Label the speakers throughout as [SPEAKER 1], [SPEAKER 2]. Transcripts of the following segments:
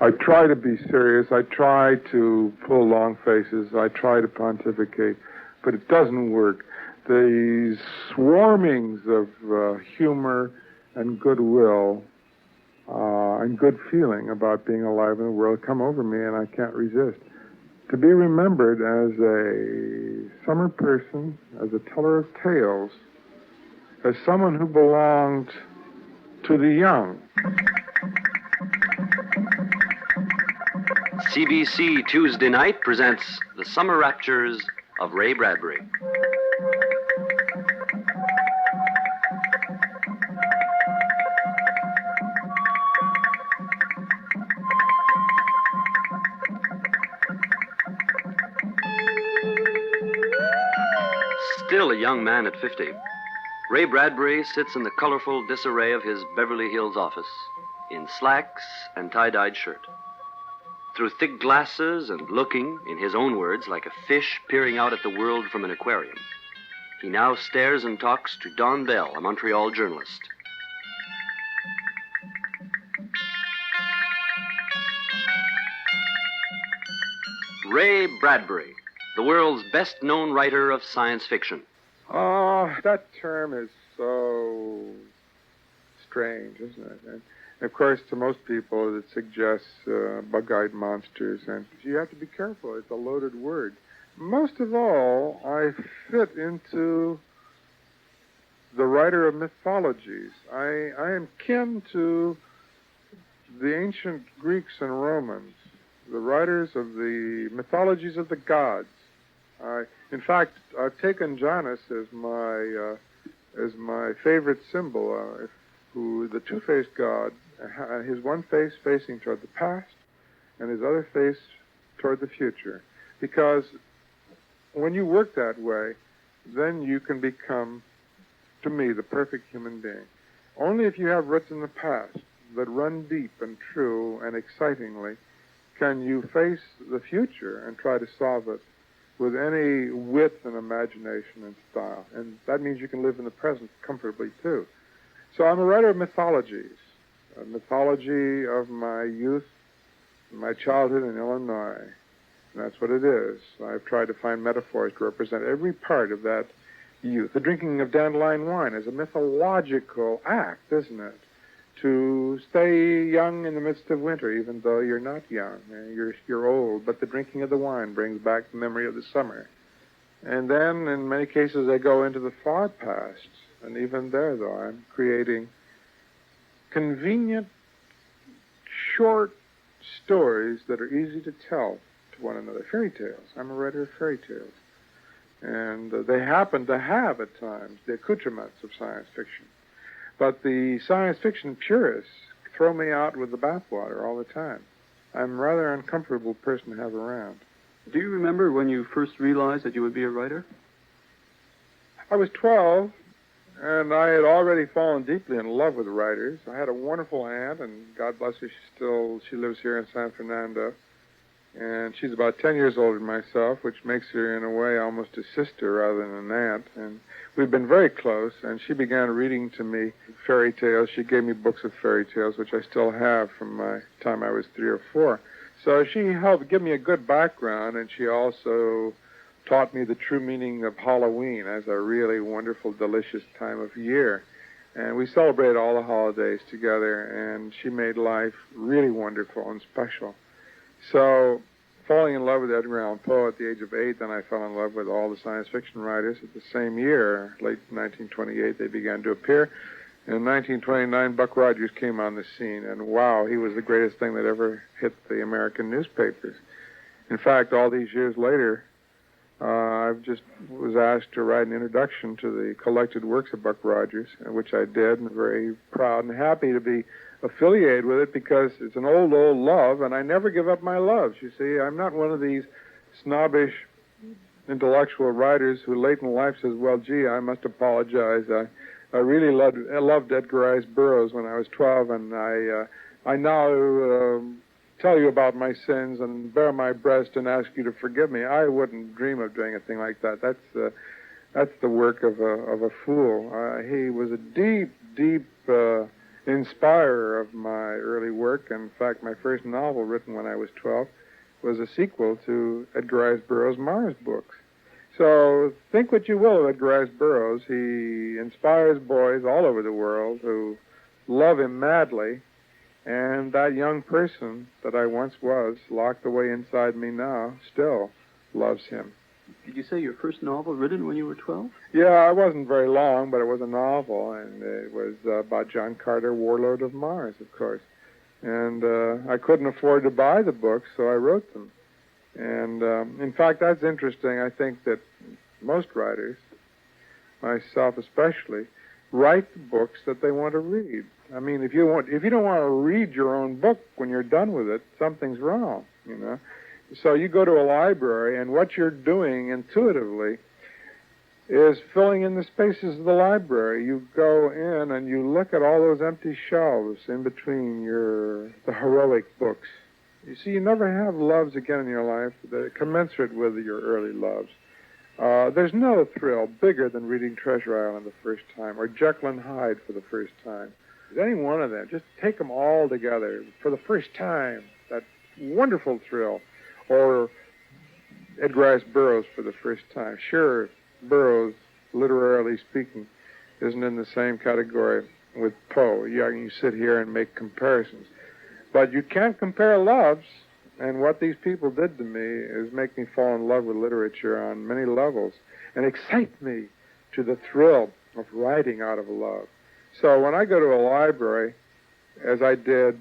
[SPEAKER 1] I try to be serious. I try to pull long faces. I try to pontificate, but it doesn't work. The swarmings of humor and goodwill and good feeling about being alive in the world come over me, and I can't resist. To be remembered as a summer person, as a teller of tales, as someone who belonged to the young.
[SPEAKER 2] CBC Tuesday Night presents The Summer Raptures of Ray Bradbury. Still a young man at 50, Ray Bradbury sits in the colorful disarray of his Beverly Hills office in slacks and tie-dyed shirt. Through thick glasses and looking, in his own words, like a fish peering out at the world from an aquarium, he now stares and talks to Don Bell, a Montreal journalist. Ray Bradbury, the world's best-known writer of science fiction.
[SPEAKER 1] Oh, that term is so strange, isn't it? And of course, to most people, it suggests bug-eyed monsters, and you have to be careful. It's a loaded word. Most of all, I fit into the writer of mythologies. I am kin to the ancient Greeks and Romans, the writers of the mythologies of the gods. In fact, I've taken Janus as my favorite symbol. Who the two-faced god, his one face facing toward the past, and his other face toward the future. Because when you work that way, then you can become, to me, the perfect human being. Only if you have roots in the past that run deep and true and excitingly can you face the future and try to solve it with any wit and imagination and style. And that means you can live in the present comfortably, too. So I'm a writer of mythologies, a mythology of my youth, my childhood in Illinois. And that's what it is. I've tried to find metaphors to represent every part of that youth. The drinking of dandelion wine is a mythological act, isn't it? To stay young in the midst of winter, even though you're not young. You're old, but the drinking of the wine brings back the memory of the summer. And then, in many cases, I go into the far past. And even there, though, I'm creating convenient, short stories that are easy to tell to one another. Fairy tales. I'm a writer of fairy tales. And they happen to have, at times, the accoutrements of science fiction. But the science fiction purists throw me out with the bathwater all the time. I'm a rather uncomfortable person to have around.
[SPEAKER 3] Do you remember when you first realized that you would be a writer?
[SPEAKER 1] I was 12, and I had already fallen deeply in love with writers. I had a wonderful aunt, and God bless her, she lives here in San Fernando. And she's about 10 years older than myself, which makes her, in a way, almost a sister rather than an aunt. And we've been very close, and she began reading to me fairy tales. She gave me books of fairy tales, which I still have from my time I was 3 or 4. So she helped give me a good background, and she also taught me the true meaning of Halloween as a really wonderful, delicious time of year. And we celebrated all the holidays together, and she made life really wonderful and special. So, falling in love with Edgar Allan Poe at the age of 8, then I fell in love with all the science fiction writers. At the same year, late 1928, they began to appear. In 1929, Buck Rogers came on the scene, and wow, he was the greatest thing that ever hit the American newspapers. In fact, all these years later, I just was asked to write an introduction to the collected works of Buck Rogers, which I did, and very proud and happy to be affiliated with it because it's an old love, and I never give up my loves. You see, I'm not one of these snobbish intellectual writers who late in life says, well, gee, I must apologize. I really loved Edgar Rice Burroughs when I was 12, and I now tell you about my sins and bare my breast and ask you to forgive me. I wouldn't dream of doing a thing like that. That's the work of a fool. He was a deep inspirer of my early work. In fact, my first novel, written when I was 12, was a sequel to Edgar Rice Burroughs' Mars books. So think what you will of Edgar Rice Burroughs. He inspires boys all over the world who love him madly, and that young person that I once was, locked away inside me now, still loves him.
[SPEAKER 3] Did you say your first novel written when you were 12?
[SPEAKER 1] Yeah, it wasn't very long, but it was a novel, and it was about John Carter, Warlord of Mars, of course. And I couldn't afford to buy the books, so I wrote them. And, in fact, that's interesting. I think that most writers, myself especially, write the books that they want to read. I mean, if you don't want to read your own book when you're done with it, something's wrong, you know. So you go to a library, and what you're doing intuitively is filling in the spaces of the library. You go in and you look at all those empty shelves in between the heroic books. You see, you never have loves again in your life that are commensurate with your early loves. There's no thrill bigger than reading Treasure Island the first time, or Jekyll and Hyde for the first time. Any one of them, just take them all together for the first time, that wonderful thrill. Or Edgar Rice Burroughs for the first time. Sure, Burroughs, literarily speaking, isn't in the same category with Poe. You sit here and make comparisons. But you can't compare loves, and what these people did to me is make me fall in love with literature on many levels and excite me to the thrill of writing out of love. So when I go to a library, as I did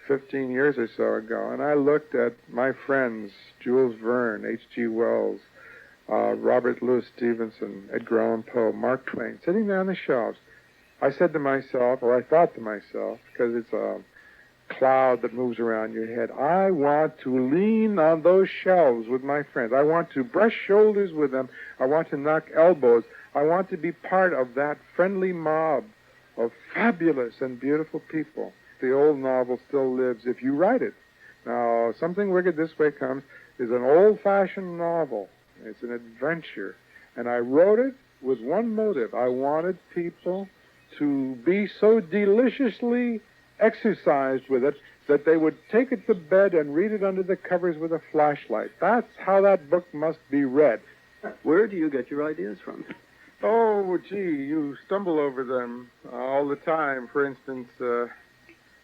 [SPEAKER 1] 15 years or so ago, and I looked at my friends, Jules Verne, H.G. Wells, Robert Louis Stevenson, Edgar Allan Poe, Mark Twain, sitting there on the shelves, I said to myself, or I thought to myself, because it's a cloud that moves around your head, I want to lean on those shelves with my friends. I want to brush shoulders with them. I want to knock elbows. I want to be part of that friendly mob of fabulous and beautiful people. The old novel still lives if you write it. Now, Something Wicked This Way Comes is an old-fashioned novel. It's an adventure. And I wrote it with one motive. I wanted people to be so deliciously exercised with it that they would take it to bed and read it under the covers with a flashlight. That's how that book must be read.
[SPEAKER 3] Where do you get your ideas from?
[SPEAKER 1] Oh, gee, you stumble over them all the time. For instance,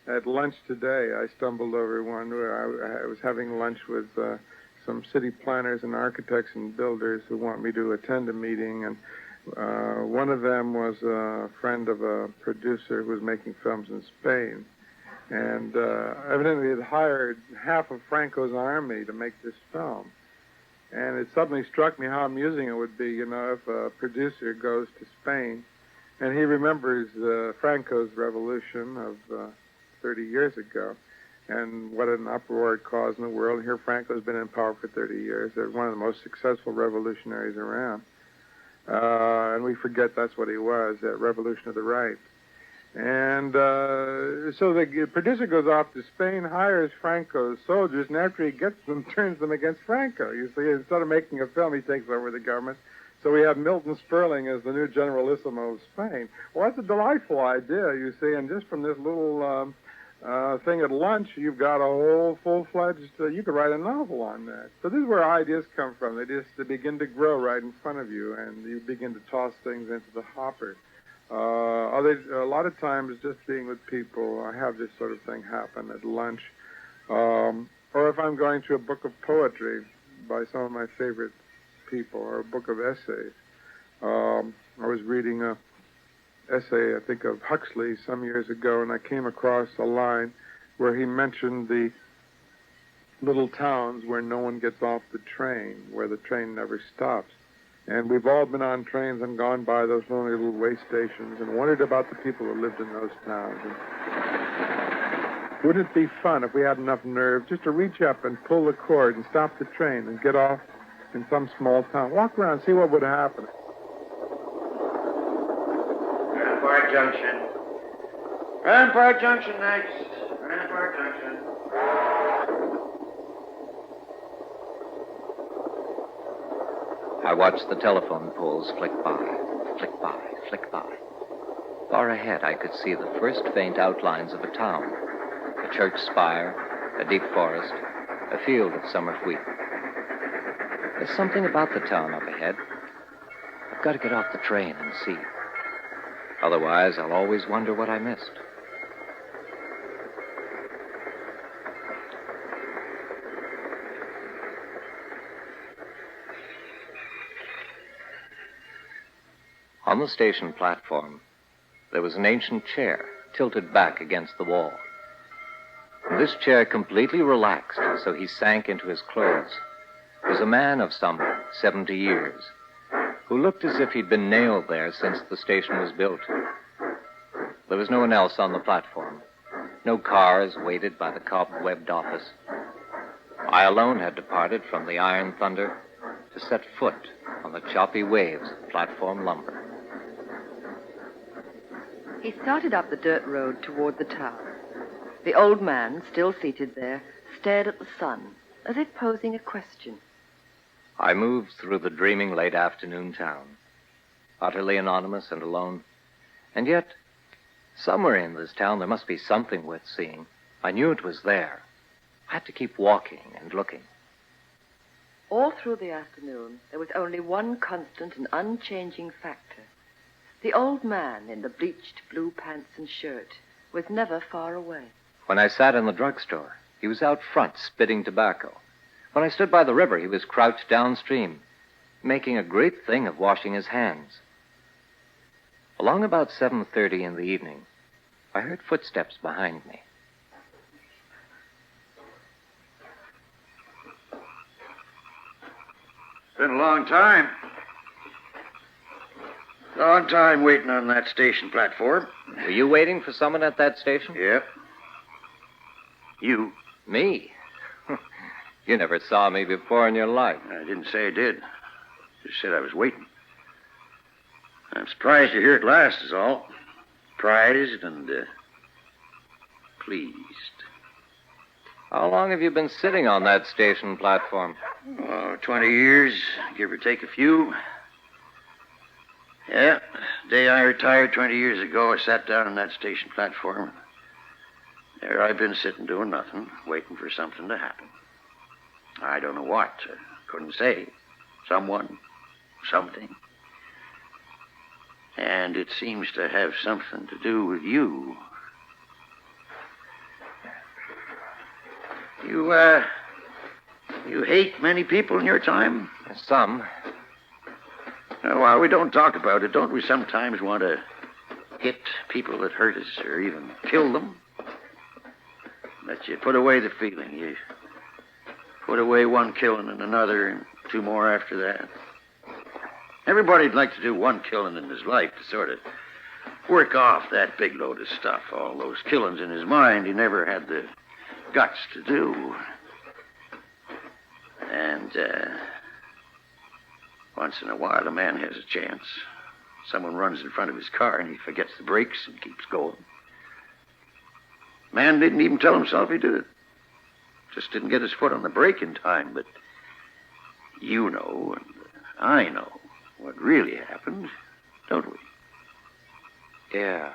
[SPEAKER 1] at lunch today, I stumbled over one where I was having lunch with some city planners and architects and builders who want me to attend a meeting, and one of them was a friend of a producer who was making films in Spain, and evidently had hired half of Franco's army to make this film. And it suddenly struck me how amusing it would be, you know, if a producer goes to Spain and he remembers Franco's revolution of 30 years ago and what an uproar it caused in the world. Here Franco's been in power for 30 years. They're one of the most successful revolutionaries around. And we forget that's what he was, that revolution of the right. And so the producer goes off to Spain, hires Franco's soldiers, and after he gets them, turns them against Franco. You see, instead of making a film, he takes over the government. So we have Milton Sperling as the new Generalissimo of Spain. Well, that's a delightful idea, you see, and just from this little thing at lunch, you've got a whole full-fledged, you could write a novel on that. So this is where ideas come from. They begin to grow right in front of you, and you begin to toss things into the hopper. A lot of times, just being with people, I have this sort of thing happen at lunch. Or if I'm going to a book of poetry by some of my favorite people, or a book of essays. I was reading a essay, I think, of Huxley some years ago, and I came across a line where he mentioned the little towns where no one gets off the train, where the train never stops. And we've all been on trains and gone by those lonely little way stations and wondered about the people who lived in those towns. And wouldn't it be fun if we had enough nerve just to reach up and pull the cord and stop the train and get off in some small town? Walk around, see what would happen.
[SPEAKER 4] Rampart Junction. Rampart Junction next. Rampart Junction.
[SPEAKER 2] I watched the telephone poles flick by, flick by, flick by.
[SPEAKER 5] Far ahead, I could see the first faint outlines of a town. A church spire, a deep forest, a field of summer wheat. There's something about the town up ahead. I've got to get off the train and see. Otherwise, I'll always wonder what I missed. On the station platform, there was an ancient chair tilted back against the wall. This chair completely relaxed, so he sank into his clothes. Was a man of some 70 years, who looked as if he'd been nailed there since the station was built. There was no one else on the platform. No cars waited by the cobwebbed office. I alone had departed from the iron thunder to set foot on the choppy waves of platform lumber.
[SPEAKER 6] He started up the dirt road toward the town. The old man, still seated there, stared at the sun, as if posing a question.
[SPEAKER 5] I moved through the dreaming late afternoon town, utterly anonymous and alone. And yet, somewhere in this town there must be something worth seeing. I knew it was there. I had to keep walking and looking.
[SPEAKER 6] All through the afternoon, there was only one constant and unchanging factor. The old man in the bleached blue pants and shirt was never far away.
[SPEAKER 5] When I sat in the drugstore, he was out front spitting tobacco. When I stood by the river, he was crouched downstream, making a great thing of washing his hands. Along about 7:30 in the evening, I heard footsteps behind me.
[SPEAKER 4] Been a long time. Long time waiting on that station platform.
[SPEAKER 5] Were you waiting for someone at that station?
[SPEAKER 4] Yep. You.
[SPEAKER 5] Me? You never saw me before in your life.
[SPEAKER 4] I didn't say I did. Just said I was waiting. I'm surprised you're here at last, is all. Surprised and pleased.
[SPEAKER 5] How long have you been sitting on that station platform?
[SPEAKER 4] Oh, 20 years, give or take a few. Yeah, the day I retired 20 years ago, I sat down on that station platform. There I've been sitting doing nothing, waiting for something to happen. I don't know what. Couldn't say. Someone. Something. And it seems to have something to do with you. You hate many people in your time?
[SPEAKER 5] Some.
[SPEAKER 4] Oh, well, we don't talk about it. Don't we sometimes want to hit people that hurt us or even kill them? But you put away the feeling. You put away one killing and another and two more after that. Everybody'd like to do one killing in his life to sort of work off that big load of stuff, all those killings in his mind he never had the guts to do. And once in a while, a man has a chance. Someone runs in front of his car and he forgets the brakes and keeps going. Man didn't even tell himself he did it. Just didn't get his foot on the brake in time. But you know, and I know what really happened, don't we?
[SPEAKER 5] Yeah.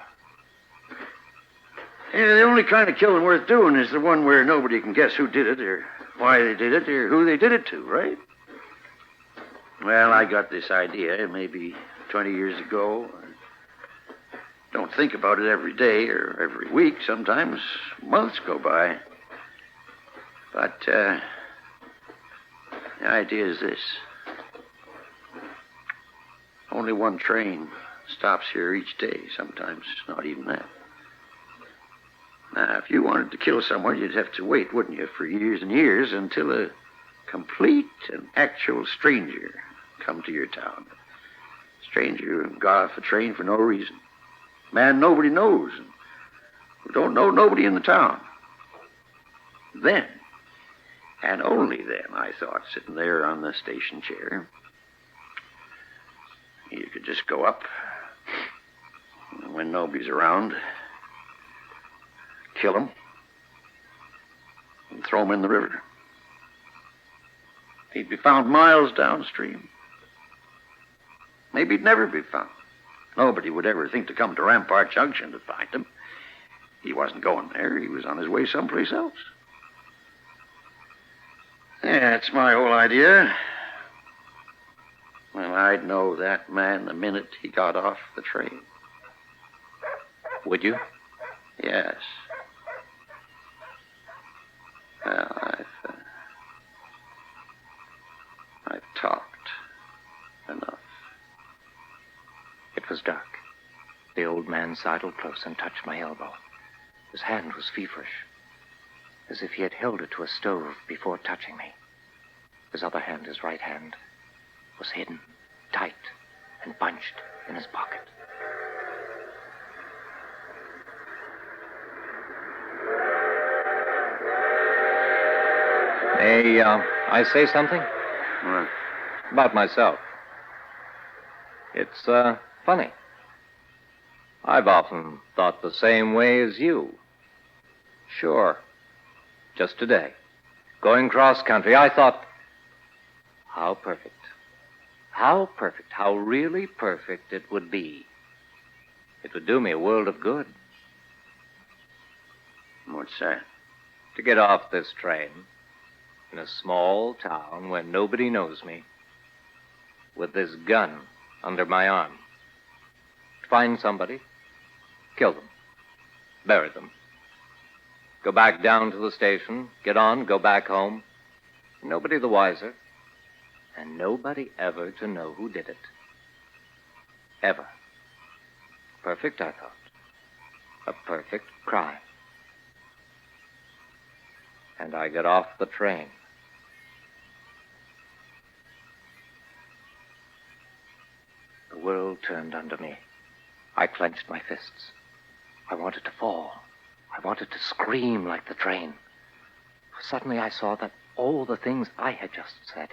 [SPEAKER 4] Yeah, the only kind of killing worth doing is the one where nobody can guess who did it or why they did it or who they did it to, right? Well, I got this idea maybe 20 years ago. Don't think about it every day or every week. Sometimes months go by. But the idea is this. Only one train stops here each day. Sometimes not even that. Now, if you wanted to kill someone, you'd have to wait, wouldn't you, for years and years until a complete and actual stranger come to your town. A stranger who got off a train for no reason. Man nobody knows, and who don't know nobody in the town. Then, and only then, I thought, sitting there on the station chair, you could just go up, and when nobody's around, kill him, and throw him in the river. He'd be found miles downstream. Maybe he'd never be found. Nobody would ever think to come to Rampart Junction to find him. He wasn't going there. He was on his way someplace else. Yeah, that's my whole idea. Well, I'd know that man the minute he got off the train.
[SPEAKER 5] Would you?
[SPEAKER 4] Yes. Well, I've talked enough.
[SPEAKER 5] It was dark. The old man sidled close and touched my elbow. His hand was feverish, as if he had held it to a stove before touching me. His other hand, his right hand, was hidden, tight, and bunched in his pocket. May I say something?
[SPEAKER 4] What?
[SPEAKER 5] About myself. It's funny. I've often thought the same way as you. Sure. Just today, going cross country, I thought, how perfect. How perfect, how really perfect it would be. It would do me a world of good.
[SPEAKER 4] What's that?
[SPEAKER 5] To get off this train in a small town where nobody knows me, with this gun under my arm. To find somebody, kill them, bury them. Go back down to the station, get on, go back home. Nobody the wiser, and nobody ever to know who did it. Ever. Perfect, I thought. A perfect crime. And I got off the train. The world turned under me. I clenched my fists. I wanted to fall. I wanted to scream like the train. Suddenly I saw that all the things I had just said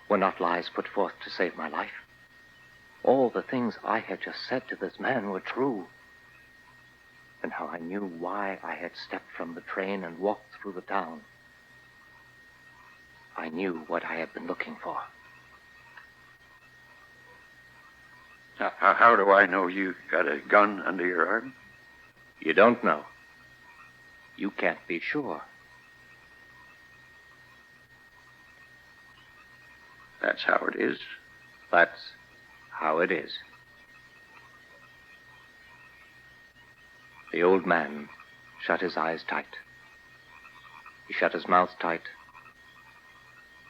[SPEAKER 5] were not lies put forth to save my life. All the things I had just said to this man were true. And how I knew why I had stepped from the train and walked through the town. I knew what I had been looking for.
[SPEAKER 4] How do I know you got a gun under your arm?
[SPEAKER 5] You don't know. You can't be sure.
[SPEAKER 4] That's how it is.
[SPEAKER 5] That's how it is. The old man shut his eyes tight. He shut his mouth tight.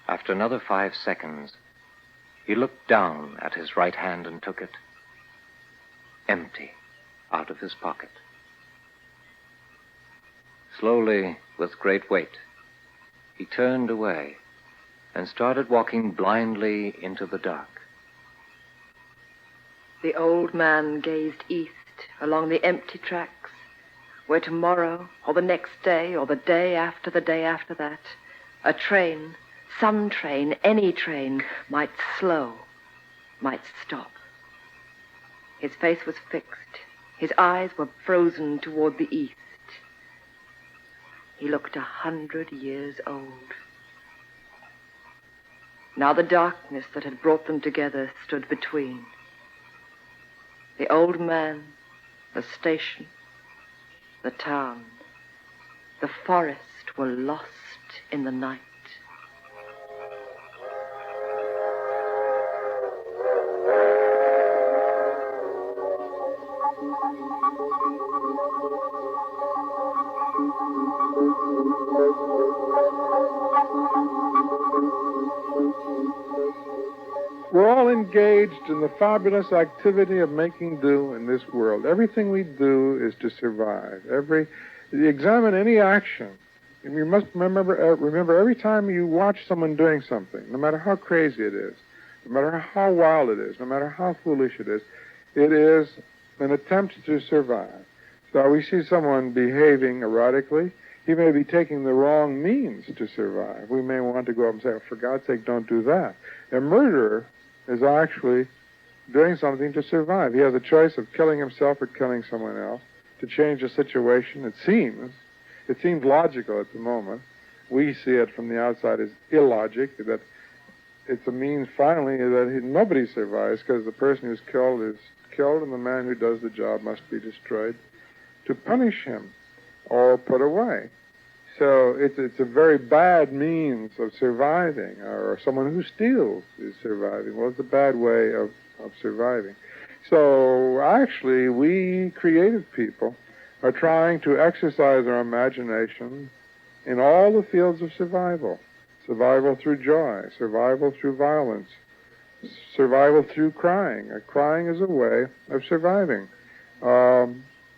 [SPEAKER 5] After another 5 seconds, he looked down at his right hand and took it, empty, out of his pocket. Slowly, with great weight, he turned away and started walking blindly into the dark.
[SPEAKER 6] The old man gazed east along the empty tracks, where tomorrow, or the next day, or the day after that, a train, some train, any train, might slow, might stop. His face was fixed. His eyes were frozen toward the east. He looked 100 years old. Now the darkness that had brought them together stood between. The old man, the station, the town, the forest were lost in the night.
[SPEAKER 1] We're all engaged in the fabulous activity of making do in this world. Everything we do is to survive. Examine any action. And you must remember every time you watch someone doing something, no matter how crazy it is, no matter how wild it is, no matter how foolish it is an attempt to survive. So we see someone behaving erratically. He may be taking the wrong means to survive. We may want to go up and say, oh, for God's sake, don't do that. A murderer is actually doing something to survive. He has a choice of killing himself or killing someone else to change the situation. It seems logical at the moment. We see it from the outside as illogic, that it's a means finally that nobody survives because the person who's killed is killed and the man who does the job must be destroyed, to punish him or put away. So it's a very bad means of surviving, or someone who steals is surviving. Well, it's a bad way of surviving. So actually, we creative people are trying to exercise our imagination in all the fields of survival. Survival through joy, survival through violence, survival through crying. Crying is a way of surviving.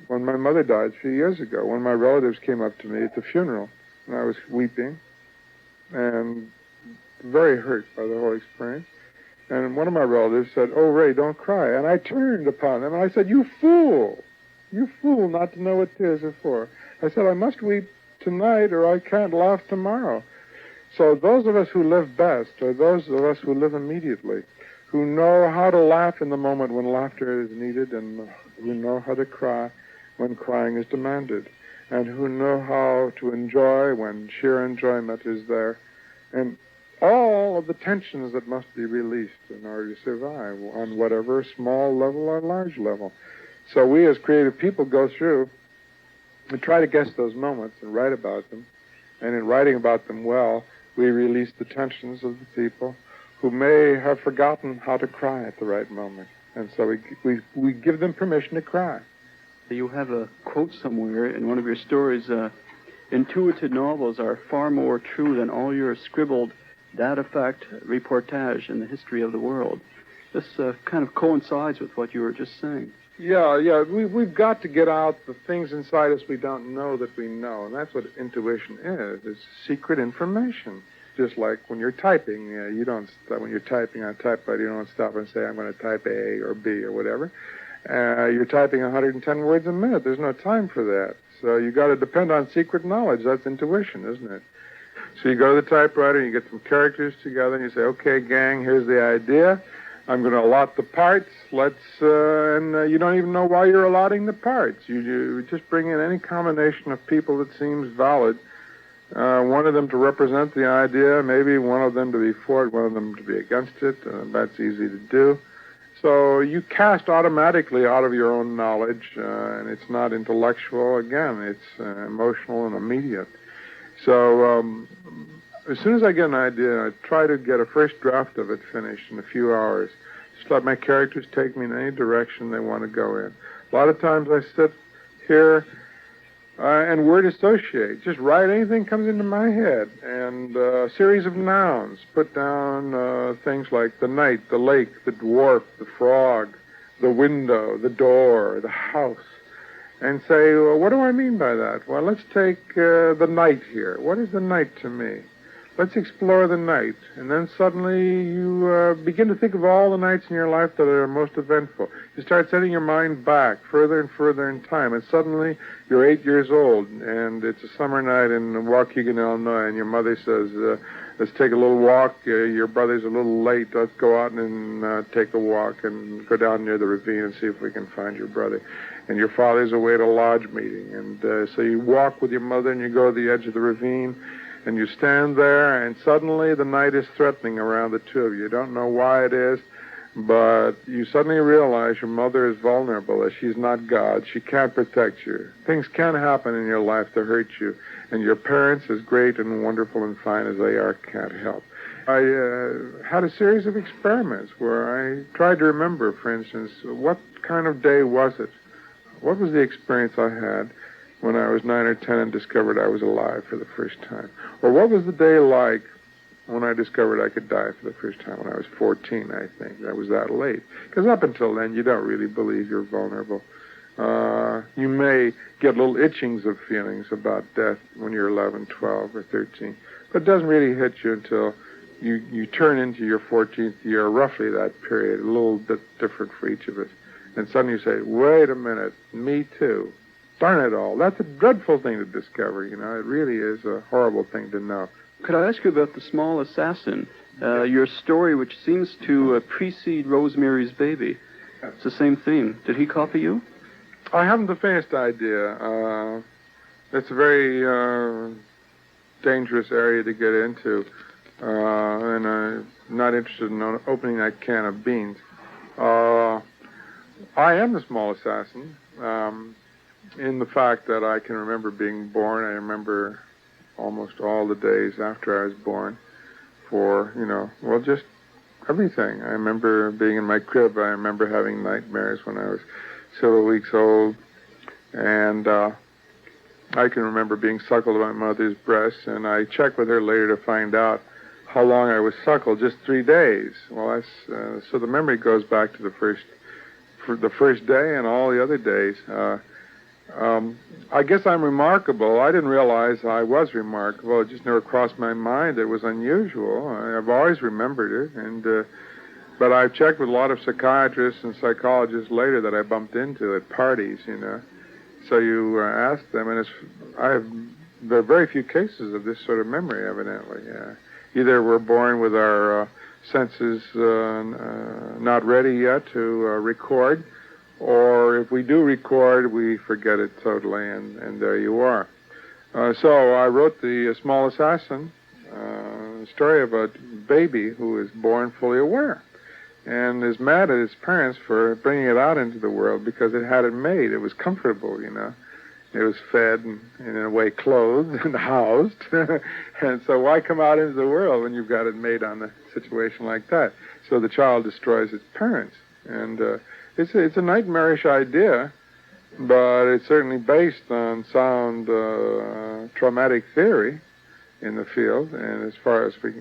[SPEAKER 1] When my mother died 3 years ago, one of my relatives came up to me at the funeral, and I was weeping and very hurt by the whole experience. And one of my relatives said, "Oh, Ray, don't cry." And I turned upon him and I said, "You fool not to know what tears are for." I said, "I must weep tonight or I can't laugh tomorrow." So those of us who live best are those of us who live immediately, who know how to laugh in the moment when laughter is needed, and who know how to cry when crying is demanded, and who know how to enjoy when sheer enjoyment is there, and all of the tensions that must be released in order to survive on whatever small level or large level. So we as creative people go through and try to guess those moments and write about them, and in writing about them well, we release the tensions of the people who may have forgotten how to cry at the right moment. And so we give them permission to cry.
[SPEAKER 3] You have a quote somewhere in one of your stories, intuitive novels are far more true than all your scribbled data-fact reportage in the history of the world. This kind of coincides with what you were just saying.
[SPEAKER 1] Yeah, we've got to get out the things inside us we don't know that we know, and that's what intuition is. It's secret information. Just like when you're typing, you don't stop, when you're typing on a typewriter, you don't stop and say, "I'm going to type A or B or whatever." You're typing 110 words a minute. There's no time for that. So you got to depend on secret knowledge. That's intuition, isn't it? So you go to the typewriter, you get some characters together, and you say, "Okay, gang, here's the idea. I'm going to allot the parts. And you don't even know why you're allotting the parts. You just bring in any combination of people that seems valid. One of them to represent the idea, maybe one of them to be for it, one of them to be against it. That's easy to do. So you cast automatically out of your own knowledge, and it's not intellectual. Again, it's emotional and immediate. So as soon as I get an idea, I try to get a first draft of it finished in a few hours. Just let my characters take me in any direction they want to go in. A lot of times I sit here and word associate. Just write anything comes into my head. And a series of nouns. Put down things like the night, the lake, the dwarf, the frog, the window, the door, the house. And say, well, what do I mean by that? Well, let's take the night here. What is the night to me? Let's explore the night. And then suddenly you begin to think of all the nights in your life that are most eventful. You start setting your mind back further and further in time. And suddenly you're 8 years old, and it's a summer night in Waukegan, Illinois, and your mother says, let's take a little walk. Your brother's a little late. Let's go out and take a walk and go down near the ravine and see if we can find your brother. And your father's away at a lodge meeting. And so you walk with your mother and you go to the edge of the ravine. And you stand there, and suddenly the night is threatening around the two of you. You don't know why it is, but you suddenly realize your mother is vulnerable, that she's not God. She can't protect you. Things can happen in your life to hurt you, and your parents, as great and wonderful and fine as they are, can't help. I had a series of experiments where I tried to remember, for instance, what kind of day was it? What was the experience I had when I was 9 or 10 and discovered I was alive for the first time? Or what was the day like when I discovered I could die for the first time when I was 14, I think. I was that late. Because up until then, you don't really believe you're vulnerable. You may get little itchings of feelings about death when you're 11, 12, or 13. But it doesn't really hit you until you turn into your 14th year, roughly that period, a little bit different for each of us. And suddenly you say, wait a minute, me too. Darn it all. That's a dreadful thing to discover, you know. It really is a horrible thing to know.
[SPEAKER 3] Could I ask you about The Small Assassin, your story which seems to precede Rosemary's Baby? It's the same theme. Did he copy you?
[SPEAKER 1] I haven't the faintest idea. It's a very dangerous area to get into, and I'm not interested in opening that can of beans. I am the small assassin, in the fact that I can remember being born. I remember almost all the days after I was born for, just everything. I remember being in my crib. I remember having nightmares when I was several weeks old. And I can remember being suckled at my mother's breast, and I checked with her later to find out how long I was suckled, just 3 days. Well, that's, so the memory goes back to the first day and all the other days. I guess I'm remarkable. I didn't realize I was remarkable. It just never crossed my mind. It was unusual. I've always remembered it, but I've checked with a lot of psychiatrists and psychologists later that I bumped into at parties, So you ask them, and there are very few cases of this sort of memory, evidently. Either we're born with our senses not ready yet to record, or if we do record, we forget it totally, and there you are. So I wrote The Small Assassin, story of a baby who is born fully aware and is mad at his parents for bringing it out into the world because it had it made. It was comfortable, It was fed and, in a way, clothed and housed. And so why come out into the world when you've got it made on a situation like that? So the child destroys its parents. And it's a nightmarish idea, but it's certainly based on sound traumatic theory in the field, and as far as we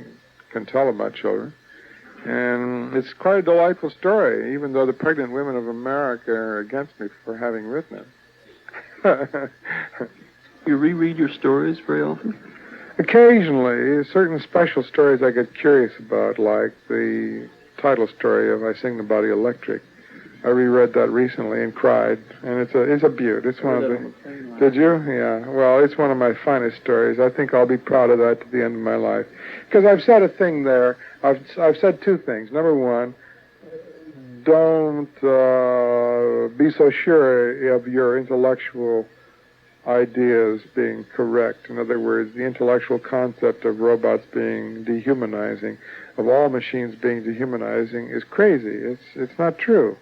[SPEAKER 1] can tell about children. And it's quite a delightful story, even though the pregnant women of America are against me for having written it.
[SPEAKER 3] You reread your stories very often?
[SPEAKER 1] Occasionally. Certain special stories I get curious about, like the title story of I Sing the Body Electric. I reread that recently and cried, and it's a beaut. It's one of the... Did you? Yeah. Well, it's one of my finest stories. I think I'll be proud of that to the end of my life. Because I've said a thing there. I've said two things. Number one, don't be so sure of your intellectual ideas being correct. In other words, the intellectual concept of robots being dehumanizing, of all machines being dehumanizing, is crazy. It's not true.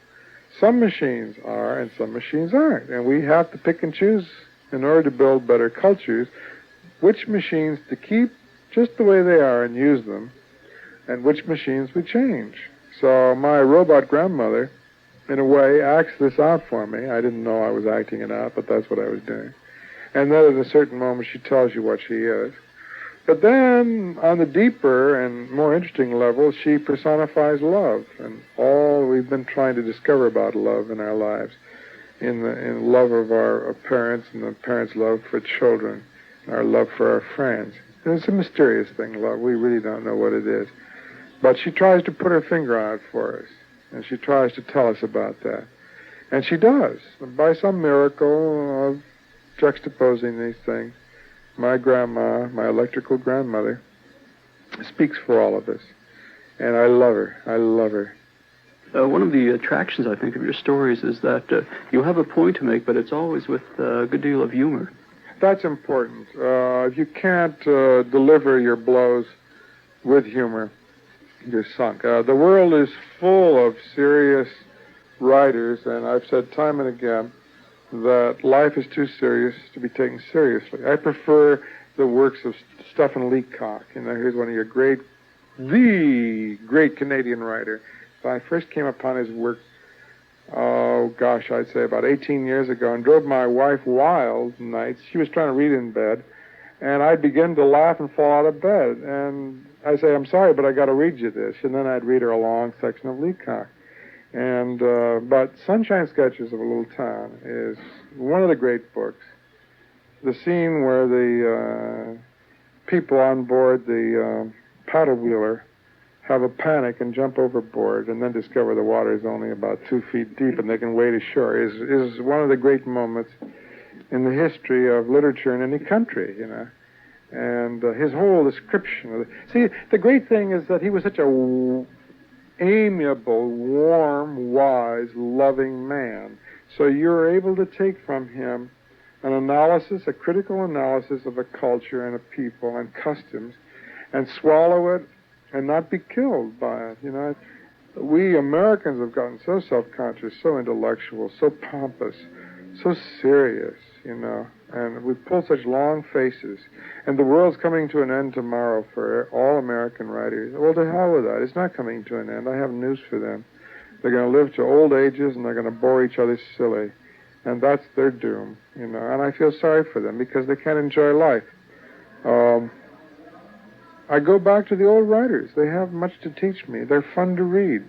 [SPEAKER 1] Some machines are and some machines aren't. And we have to pick and choose, in order to build better cultures, which machines to keep just the way they are and use them, and which machines we change. So my robot grandmother, in a way, acts this out for me. I didn't know I was acting it out, but that's what I was doing. And then at a certain moment, she tells you what she is. But then, on the deeper and more interesting level, she personifies love and all we've been trying to discover about love in our lives, in love of our parents and the parents' love for children, our love for our friends. And it's a mysterious thing, love. We really don't know what it is. But she tries to put her finger on it for us, and she tries to tell us about that. And she does, by some miracle of juxtaposing these things. My grandma, my electrical grandmother, speaks for all of us. And I love her. I love her.
[SPEAKER 3] One of the attractions, I think, of your stories is that you have a point to make, but it's always with a good deal of humor.
[SPEAKER 1] That's important. If you can't deliver your blows with humor, you're sunk. The world is full of serious writers, and I've said time and again that life is too serious to be taken seriously. I prefer the works of Stephen Leacock. Here's one of your the great Canadian writer. So I first came upon his work, I'd say about 18 years ago, and drove my wife wild nights. She was trying to read in bed, and I'd begin to laugh and fall out of bed. And I'd say, I'm sorry, but I got to read you this. And then I'd read her a long section of Leacock. But Sunshine Sketches of a Little Town is one of the great books. The scene where the people on board the paddle wheeler have a panic and jump overboard and then discover the water is only about 2 feet deep and they can wade ashore is one of the great moments in the history of literature in any country, And his whole description of it. See, the great thing is that he was such a amiable, warm, wise, loving man. So you're able to take from him an analysis, a critical analysis of a culture and a people and customs, and swallow it and not be killed by it. We Americans have gotten so self-conscious, so intellectual, so pompous, so serious, and we pull such long faces. And the world's coming to an end tomorrow for all American writers. Well, to hell with that. It's not coming to an end. I have news for them. They're going to live to old ages, and they're going to bore each other silly. And that's their doom, And I feel sorry for them because they can't enjoy life. I go back to the old writers. They have much to teach me. They're fun to read.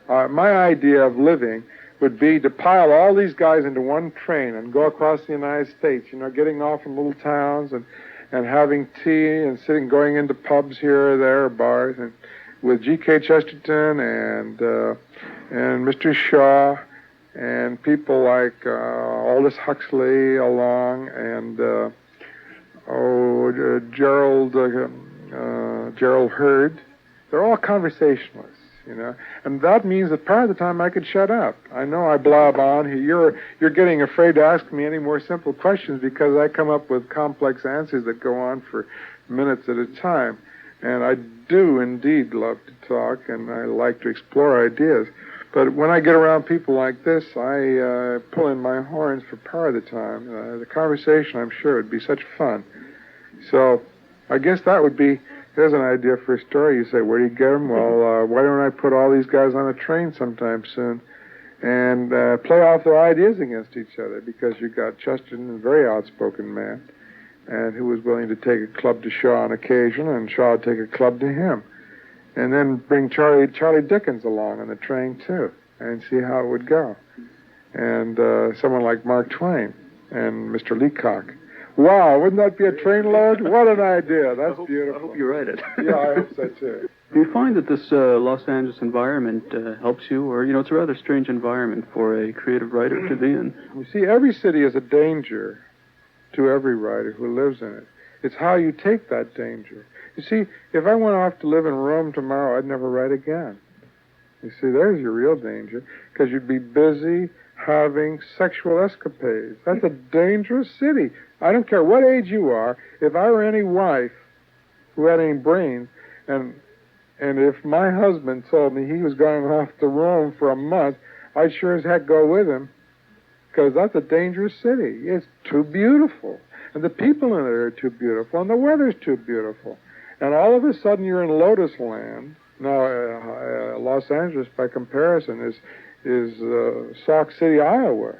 [SPEAKER 1] My idea of living would be to pile all these guys into one train and go across the United States, getting off in little towns and having tea and going into pubs here or there, or bars, and with G.K. Chesterton and Mr. Shaw and people like Aldous Huxley along and Gerald Hurd. They're all conversationalists, and that means that part of the time I could shut up. I know I blab on. You're getting afraid to ask me any more simple questions because I come up with complex answers that go on for minutes at a time. And I do indeed love to talk, and I like to explore ideas. But when I get around people like this, I pull in my horns for part of the time. The conversation, I'm sure, would be such fun. So I guess that would be, here's an idea for a story. You say, where do you get them? Well, why don't I put all these guys on a train sometime soon and play off their ideas against each other? Because you've got Chesterton, a very outspoken man, and who was willing to take a club to Shaw on occasion, and Shaw would take a club to him. And then bring Charlie Dickens along on the train, too, and see how it would go. And someone like Mark Twain and Mr. Leacock. Wow, wouldn't that be a train load? What an idea. That's beautiful.
[SPEAKER 3] I hope you write it.
[SPEAKER 1] Yeah, I hope so, too.
[SPEAKER 3] Do you find that this Los Angeles environment helps you? Or, it's a rather strange environment for a creative writer to be in.
[SPEAKER 1] You see, every city is a danger to every writer who lives in it. It's how you take that danger. You see, if I went off to live in Rome tomorrow, I'd never write again. You see, there's your real danger, because you'd be busy having sexual escapades. That's a dangerous city. I don't care what age you are. If I were any wife who had any brains, and if my husband told me he was going off to Rome for a month, I'd sure as heck go with him, because that's a dangerous city. It's too beautiful. And the people in it are too beautiful, and the weather's too beautiful. And all of a sudden you're in Lotus Land. Now, Los Angeles, by comparison, is Sauk City, Iowa.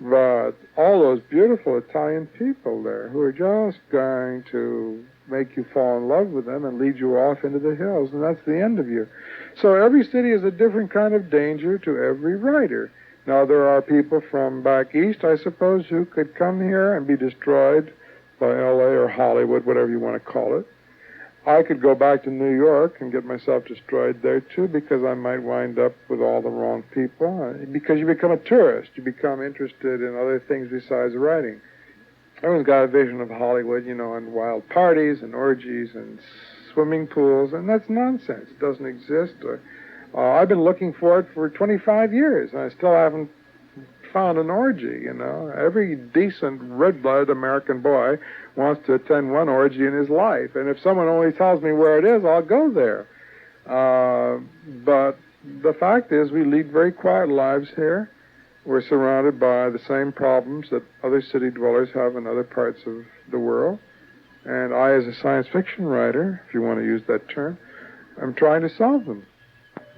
[SPEAKER 1] But all those beautiful Italian people there who are just going to make you fall in love with them and lead you off into the hills, and that's the end of you. So every city is a different kind of danger to every writer. Now, there are people from back east, I suppose, who could come here and be destroyed by L.A. or Hollywood, whatever you want to call it. I could go back to New York and get myself destroyed there, too, because I might wind up with all the wrong people. Because you become a tourist. You become interested in other things besides writing. Everyone's got a vision of Hollywood, and wild parties and orgies and swimming pools, and that's nonsense. It doesn't exist. I've been looking for it for 25 years, and I still haven't found an orgy, Every decent, red-blooded American boy wants to attend one orgy in his life, and if someone only tells me where it is, I'll go there. But the fact is, we lead very quiet lives here. We're surrounded by the same problems that other city dwellers have in other parts of the world, and I, as a science fiction writer, if you want to use that term, I'm trying to solve them.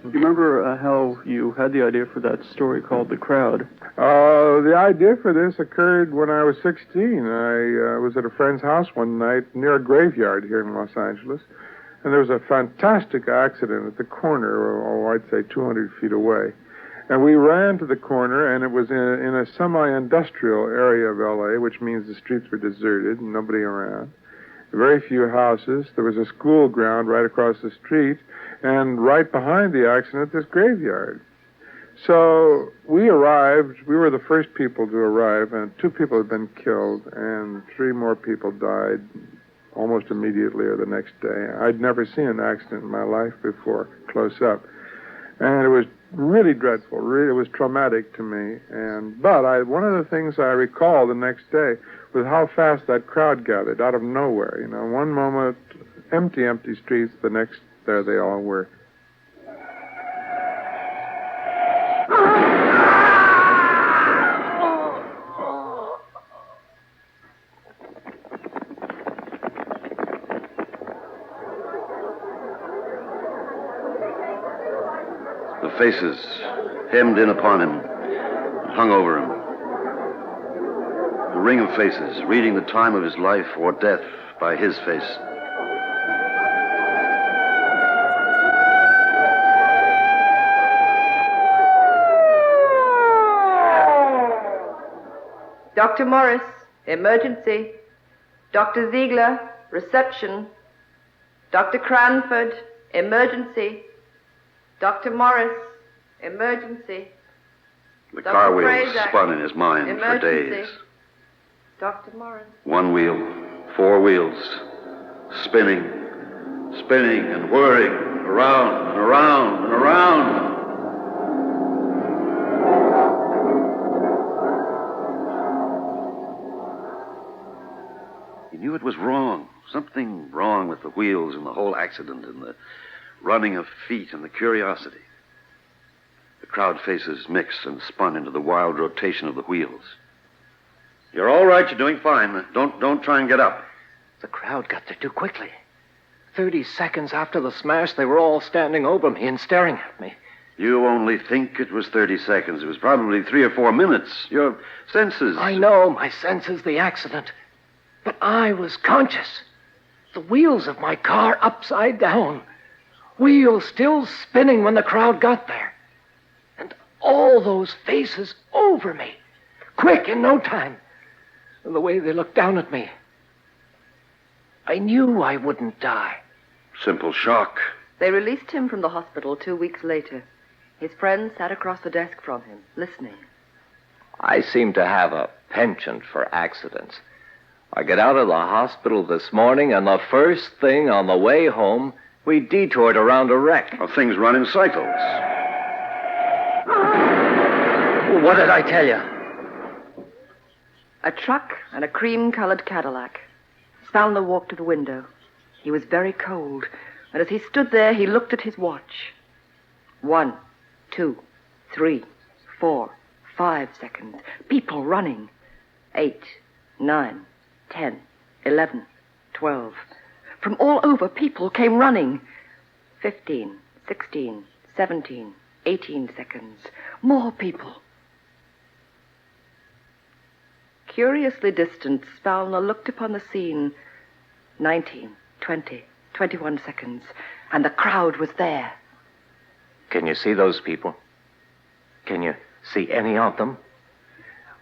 [SPEAKER 3] Do you remember how you had the idea for that story called The Crowd?
[SPEAKER 1] The idea for this occurred when I was 16. I was at a friend's house one night near a graveyard here in Los Angeles, and there was a fantastic accident at the corner, I'd say 200 feet away. And we ran to the corner, and it was in a semi-industrial area of L.A., which means the streets were deserted and nobody around. Very few houses. There was a school ground right across the street, and right behind the accident, this graveyard. So we arrived. We were the first people to arrive, and 2 people had been killed, and 3 more people died almost immediately or the next day. I'd never seen an accident in my life before, close up. And it was really dreadful. Really, it was traumatic to me. But one of the things I recall the next day was how fast that crowd gathered out of nowhere. One moment, empty streets, the next, there they all were.
[SPEAKER 7] The faces hemmed in upon him, hung over him. The ring of faces, reading the time of his life or death by his face.
[SPEAKER 6] Dr. Morris, emergency. Dr. Ziegler, reception. Dr. Cranford, emergency. Dr. Morris, emergency.
[SPEAKER 7] The
[SPEAKER 6] Dr.
[SPEAKER 7] car wheels
[SPEAKER 6] Fraser,
[SPEAKER 7] spun in his mind
[SPEAKER 6] emergency.
[SPEAKER 7] for days.
[SPEAKER 6] Dr. Morris.
[SPEAKER 7] One wheel, 4 wheels, spinning, spinning and whirring around and around and around. He knew it was wrong. Something wrong with the wheels and the whole accident and the running of feet and the curiosity. The crowd faces mixed and spun into the wild rotation of the wheels. You're all right. You're doing fine. Don't try and get up.
[SPEAKER 5] The crowd got there too quickly. 30 seconds after the smash, they were all standing over me and staring at me.
[SPEAKER 7] You only think it was 30 seconds. It was probably 3 or 4 minutes. Your senses...
[SPEAKER 5] I know my senses, the accident. But I was conscious. The wheels of my car upside down. Wheels still spinning when the crowd got there. And all those faces over me. Quick, in no time. And the way they looked down at me. I knew I wouldn't die.
[SPEAKER 7] Simple shock.
[SPEAKER 6] They released him from the hospital 2 weeks later. His friend sat across the desk from him, listening.
[SPEAKER 5] I seem to have a penchant for accidents. I get out of the hospital this morning, and the first thing on the way home, we detoured around a wreck.
[SPEAKER 7] Well, things run in cycles.
[SPEAKER 5] What did I tell you?
[SPEAKER 6] A truck and a cream-colored Cadillac. Spallner walked to the window. He was very cold, and as he stood there, he looked at his watch. 1, 2, 3, 4, 5 seconds. People running. 8, 9, 10, 11, 12. From all over, people came running. 15, 16, 17, 18 seconds. More people. Curiously distant, Spallner looked upon the scene. 19, 20, 21 seconds. And the crowd was there.
[SPEAKER 5] Can you see those people? Can you see any of them?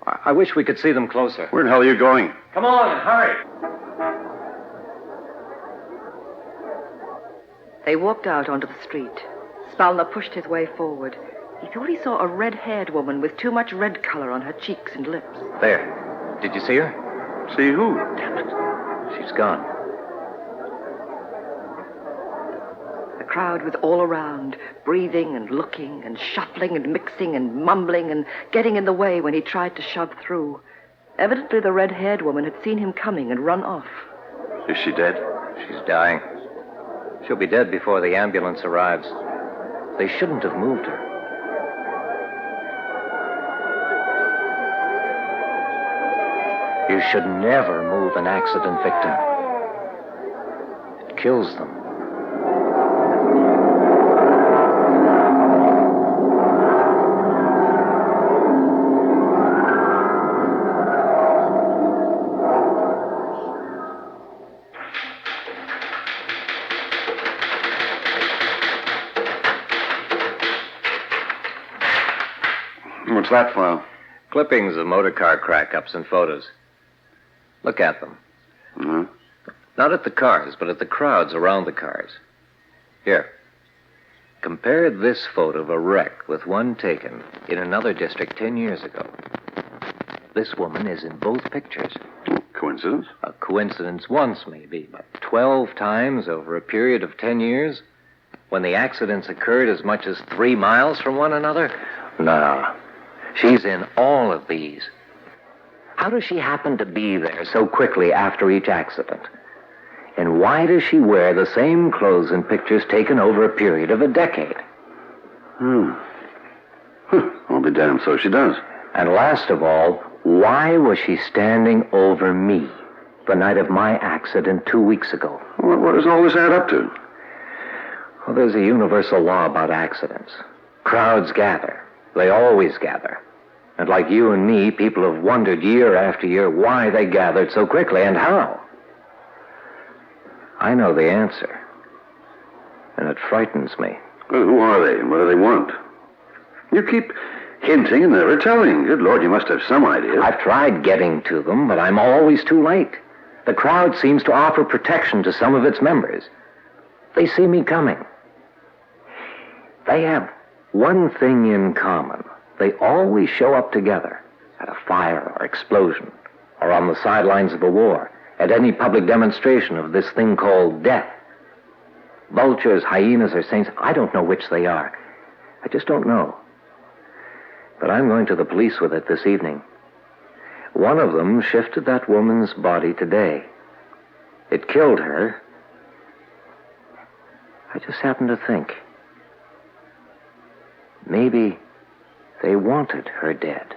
[SPEAKER 5] I wish we could see them closer.
[SPEAKER 7] Where the hell are you going?
[SPEAKER 5] Come on, hurry.
[SPEAKER 6] They walked out onto the street. Spallner pushed his way forward. He thought he saw a red-haired woman with too much red color on her cheeks and lips.
[SPEAKER 5] There. Did you see her?
[SPEAKER 7] See who?
[SPEAKER 5] Damn it. She's gone.
[SPEAKER 6] The crowd was all around, breathing and looking and shuffling and mixing and mumbling and getting in the way when he tried to shove through. Evidently the red-haired woman had seen him coming and run off.
[SPEAKER 7] Is she dead?
[SPEAKER 5] She's dying. She'll be dead before the ambulance arrives. They shouldn't have moved her. You should never move an accident victim. It kills them.
[SPEAKER 7] What's that file?
[SPEAKER 5] Clippings of motorcar crack-ups and photos. Look at them.
[SPEAKER 7] Mm-hmm.
[SPEAKER 5] Not at the cars, but at the crowds around the cars. Here. Compare this photo of a wreck with one taken in another district 10 years ago. This woman is in both pictures.
[SPEAKER 7] Coincidence?
[SPEAKER 5] A coincidence once, maybe, but 12 times over a period of 10 years? When the accidents occurred as much as 3 miles from one another? No. She's in all of these. How does she happen to be there so quickly after each accident? And why does she wear the same clothes in pictures taken over a period of a decade?
[SPEAKER 7] I'll be damned, so she does.
[SPEAKER 5] And last of all, why was she standing over me the night of my accident 2 weeks ago?
[SPEAKER 7] What does all this add up to?
[SPEAKER 5] Well, there's a universal law about accidents. Crowds gather. They always gather. And like you and me, people have wondered year after year why they gathered so quickly and how. I know the answer. And it frightens me.
[SPEAKER 7] Well, who are they and what do they want? You keep hinting and never telling. Good Lord, you must have some idea.
[SPEAKER 5] I've tried getting to them, but I'm always too late. The crowd seems to offer protection to some of its members. They see me coming. They have one thing in common. They always show up together at a fire or explosion or on the sidelines of a war, at any public demonstration of this thing called death. Vultures, hyenas, or saints, I don't know which they are. I just don't know. But I'm going to the police with it this evening. One of them shifted that woman's body today. It killed her. I just happened to think. Maybe they wanted her dead.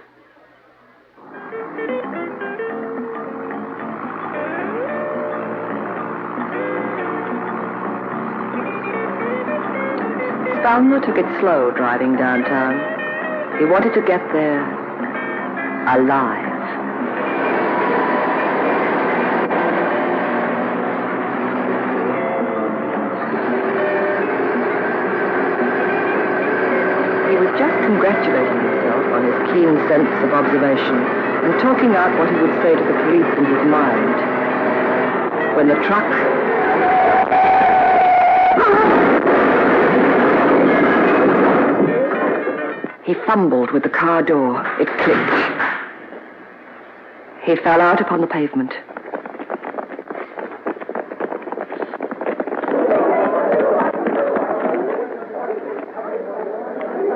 [SPEAKER 6] Spalmer took it slow driving downtown. He wanted to get there alive. He was just congratulating himself on his keen sense of observation and talking out what he would say to the police in his mind when the truck... He fumbled with the car door. It clicked. He fell out upon the pavement.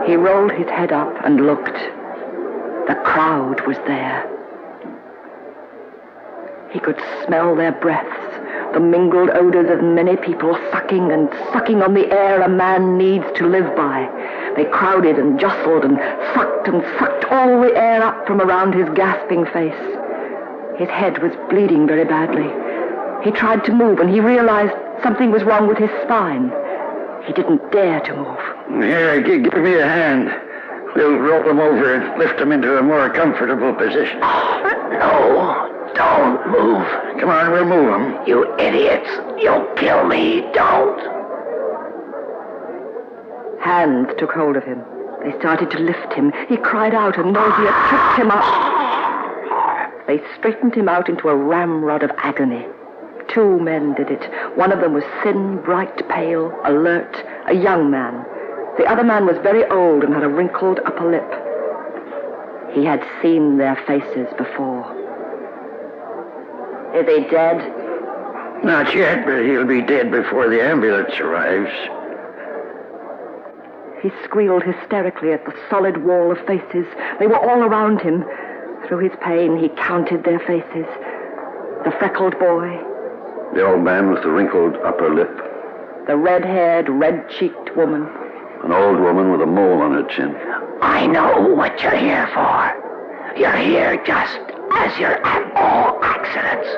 [SPEAKER 6] He rolled his head up and looked. The crowd was there. He could smell their breaths, the mingled odors of many people sucking and sucking on the air a man needs to live by. They crowded and jostled and sucked all the air up from around his gasping face. His head was bleeding very badly. He tried to move and he realized something was wrong with his spine. He didn't dare to move.
[SPEAKER 4] Here, give me a hand. We'll roll him over and lift him into a more comfortable position.
[SPEAKER 8] No, don't move.
[SPEAKER 4] Come on, we'll move him.
[SPEAKER 8] You idiots, you'll kill me. Don't.
[SPEAKER 6] Hands took hold of him. They started to lift him. He cried out and nausea tripped him up. They straightened him out into a ramrod of agony. 2 men did it. One of them was thin, bright, pale, alert, a young man. The other man was very old and had a wrinkled upper lip. He had seen their faces before. Is he dead?
[SPEAKER 4] Not yet, but he'll be dead before the ambulance arrives.
[SPEAKER 6] He squealed hysterically at the solid wall of faces. They were all around him. Through his pain, he counted their faces. The freckled boy.
[SPEAKER 7] The old man with the wrinkled upper lip.
[SPEAKER 6] The red-haired, red-cheeked woman.
[SPEAKER 7] An old woman with a mole on her chin.
[SPEAKER 8] I know what you're here for. You're here just as you're at all accidents.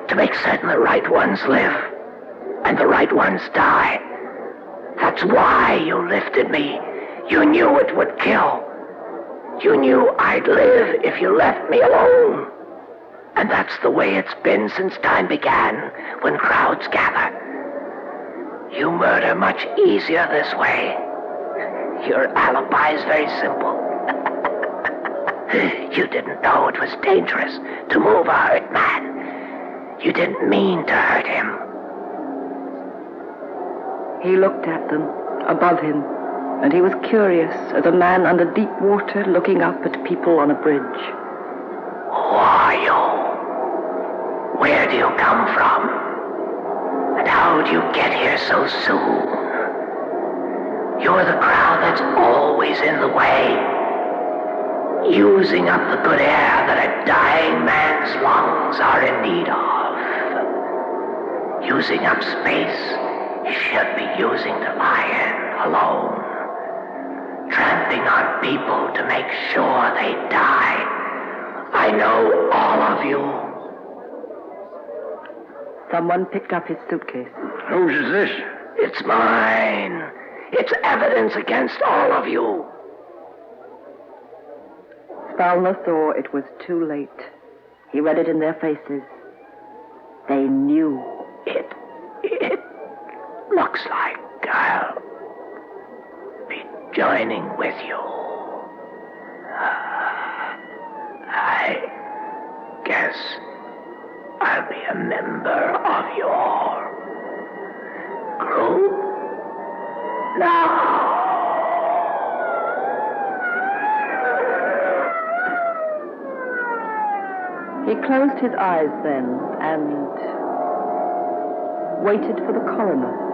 [SPEAKER 8] To make certain the right ones live and the right ones die. That's why you lifted me. You knew it would kill. You knew I'd live if you left me alone. And that's the way it's been since time began, when crowds gather. You murder much easier this way. Your alibi's very simple. You didn't know it was dangerous to move a hurt man. You didn't mean to hurt him.
[SPEAKER 6] He looked at them, above him, and he was curious as a man under deep water looking up at people on a bridge.
[SPEAKER 8] Who are you? Where do you come from? And how do you get here so soon? You're the crowd that's always in the way, using up the good air that a dying man's lungs are in need of. Using up space you should be using to lie in alone. Tramping on people to make sure they die. I know all of you.
[SPEAKER 6] Someone picked up his suitcase.
[SPEAKER 4] Whose is this?
[SPEAKER 8] It's mine. It's evidence against all of you.
[SPEAKER 6] Fowler saw it was too late. He read it in their faces. They knew.
[SPEAKER 8] It looks like I'll be joining with you. I guess I'll be a member of your group now.
[SPEAKER 6] He closed his eyes then and waited for the coroner.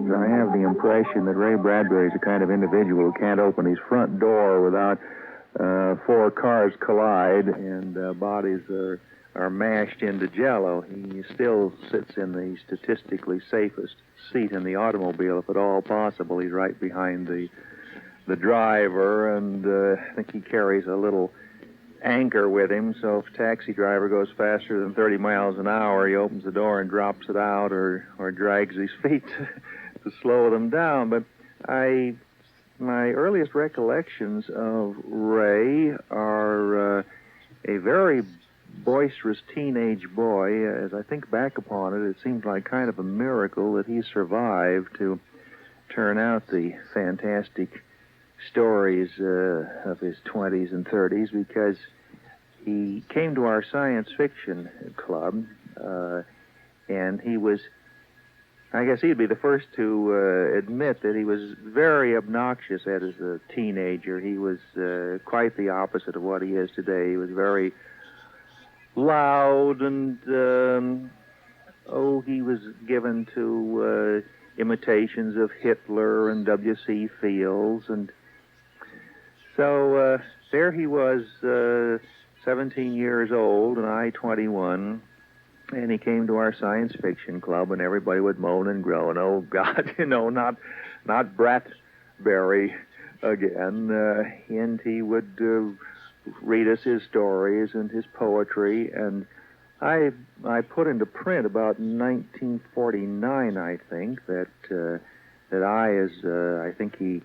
[SPEAKER 9] I have the impression that Ray Bradbury is the kind of individual who can't open his front door without 4 cars collide and bodies are mashed into jello. He still sits in the statistically safest seat in the automobile, if at all possible. He's right behind the driver, and I think he carries a little anchor with him, so if a taxi driver goes faster than 30 miles an hour, he opens the door and drops it out or drags his feet to slow them down. But my earliest recollections of Ray are a very boisterous teenage boy. As I think back upon it, it seems like kind of a miracle that he survived to turn out the fantastic stories of his 20s and 30s, because he came to our science fiction club, and he was, I guess he'd be the first to admit that he was very obnoxious as a teenager. He was quite the opposite of what he is today. He was very loud, and he was given to imitations of Hitler and W.C. Fields, and so there he was, 17 years old, and I 21, and he came to our science fiction club, and everybody would moan and groan, oh, God, not Bradbury again, and he would read us his stories and his poetry, and I put into print about 1949, I think, that I think he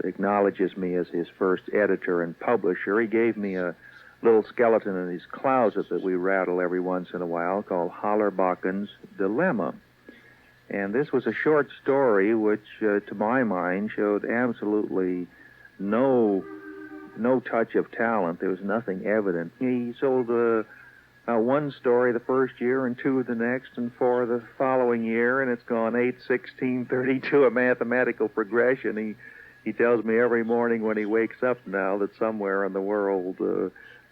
[SPEAKER 9] acknowledges me as his first editor and publisher. He gave me a little skeleton in his closet that we rattle every once in a while called Hollerbachen's Dilemma. And this was a short story which, to my mind, showed absolutely no touch of talent. There was nothing evident. He sold one story the first year and 2 the next and 4 the following year, and it's gone 8, 16, 32, a mathematical progression. He tells me every morning when he wakes up now that somewhere in the world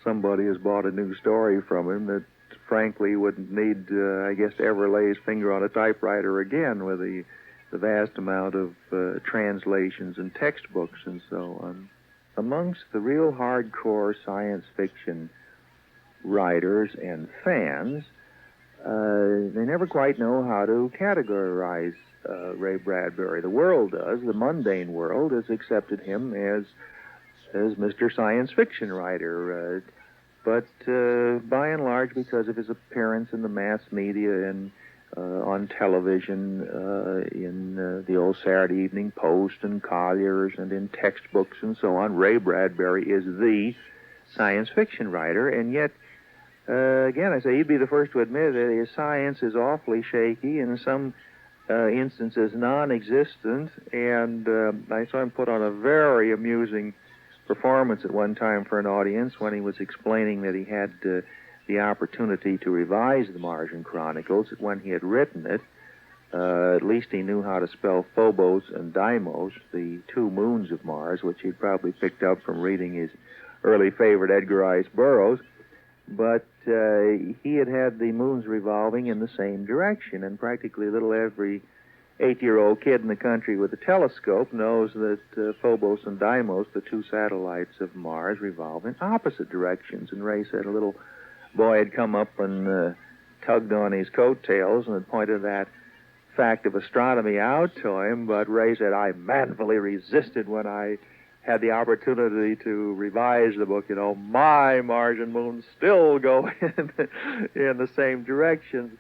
[SPEAKER 9] somebody has bought a new story from him that frankly wouldn't need, I guess, to ever lay his finger on a typewriter again with the vast amount of translations and textbooks and so on. Amongst the real hardcore science fiction writers and fans, they never quite know how to categorize Ray Bradbury. The world does. The mundane world has accepted him as Mr. Science Fiction writer. But by and large, because of his appearance in the mass media and on television, in the old Saturday Evening Post and Collier's and in textbooks and so on, Ray Bradbury is the science fiction writer, and yet again, I say he'd be the first to admit that his science is awfully shaky, and in some instances non-existent, and I saw him put on a very amusing performance at one time for an audience when he was explaining that he had the opportunity to revise the Martian Chronicles. When he had written it, at least he knew how to spell Phobos and Deimos, the 2 moons of Mars, which he'd probably picked up from reading his early favorite Edgar Rice Burroughs. But he had the moons revolving in the same direction, and practically every 8-year-old kid in the country with a telescope knows that Phobos and Deimos, the two satellites of Mars, revolve in opposite directions. And Ray said a little boy had come up and tugged on his coattails and had pointed that fact of astronomy out to him, but Ray said, I manfully resisted when I had the opportunity to revise the book. My Mars and moon still go in the same direction.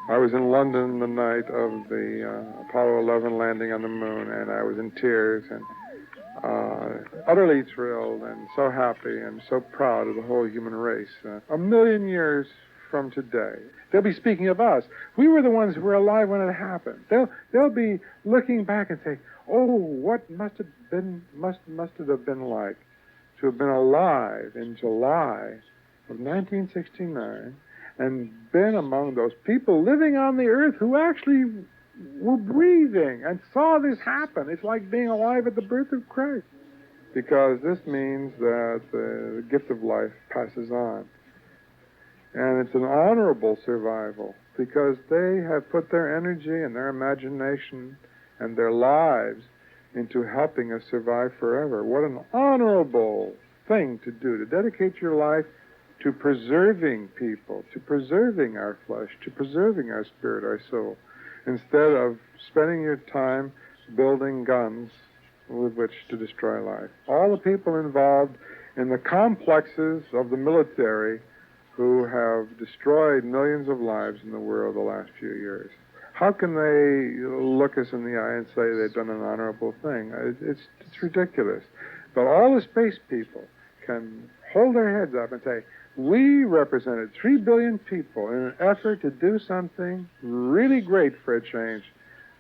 [SPEAKER 1] I was in London the night of the Apollo 11 landing on the moon, and I was in tears and utterly thrilled and so happy and so proud of the whole human race. A million years from today, they'll be speaking of us. We were the ones who were alive when it happened. They'll be looking back and say, "Oh, what must it have been like to have been alive in July of 1969 and been among those people living on the earth who actually were breathing and saw this happen." It's like being alive at the birth of Christ, because this means that the gift of life passes on. And it's an honorable survival, because they have put their energy and their imagination and their lives into helping us survive forever. What an honorable thing to do, to dedicate your life to preserving people, to preserving our flesh, to preserving our spirit, our soul, instead of spending your time building guns with which to destroy life. All the people involved in the complexes of the military who have destroyed millions of lives in the world the last few years, how can they look us in the eye and say they've done an honorable thing? It's ridiculous. But all the space people can hold their heads up and say, we represented 3 billion people in an effort to do something really great for a change,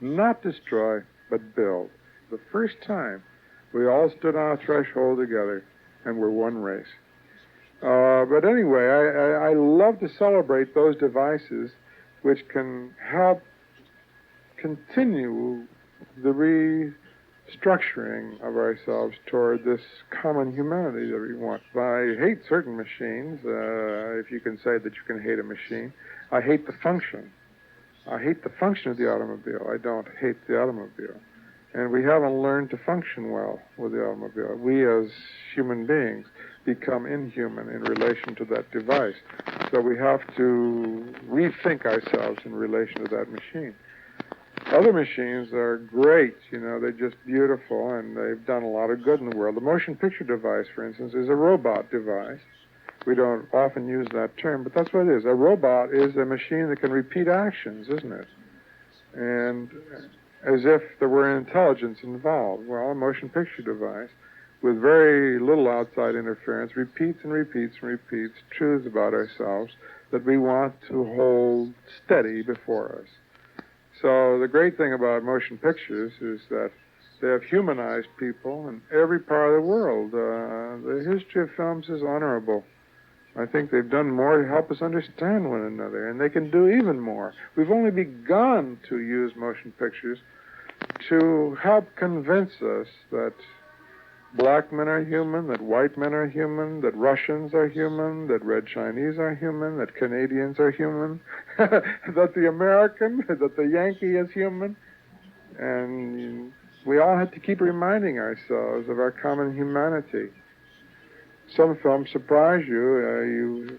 [SPEAKER 1] not destroy, but build. The first time we all stood on a threshold together and we're one race. But anyway, I love to celebrate those devices which can help continue the restructuring of ourselves toward this common humanity that we want. I hate certain machines, if you can say that you can hate a machine. I hate the function. I hate the function of the automobile. I don't hate the automobile. And we haven't learned to function well with the automobile. We as human beings become inhuman in relation to that device. So we have to rethink ourselves in relation to that machine. Other machines are great, they're just beautiful, and they've done a lot of good in the world. The motion picture device, for instance, is a robot device. We don't often use that term, but that's what it is. A robot is a machine that can repeat actions, isn't it? And as if there were intelligence involved. Well, a motion picture device with very little outside interference repeats and repeats and repeats truths about ourselves that we want to hold steady before us. So the great thing about motion pictures is that they have humanized people in every part of the world. The history of films is honorable. I think they've done more to help us understand one another, and they can do even more. We've only begun to use motion pictures to help convince us that black men are human, that white men are human, that Russians are human, that red Chinese are human, that Canadians are human, that the American, that the Yankee is human. And we all have to keep reminding ourselves of our common humanity. Some films surprise you. You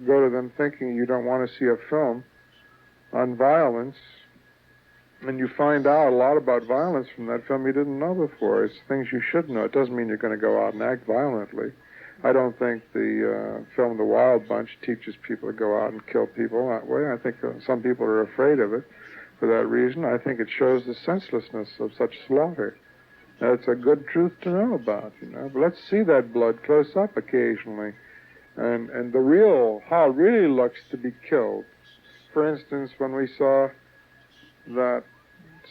[SPEAKER 1] go to them thinking you don't want to see a film on violence, and you find out a lot about violence from that film you didn't know before. It's things you should know. It doesn't mean you're going to go out and act violently. I don't think the film The Wild Bunch teaches people to go out and kill people that way. I think some people are afraid of it for that reason. I think it shows the senselessness of such slaughter. That's a good truth to know about, But let's see that blood close up occasionally, and how it really looks to be killed. For instance, when we saw that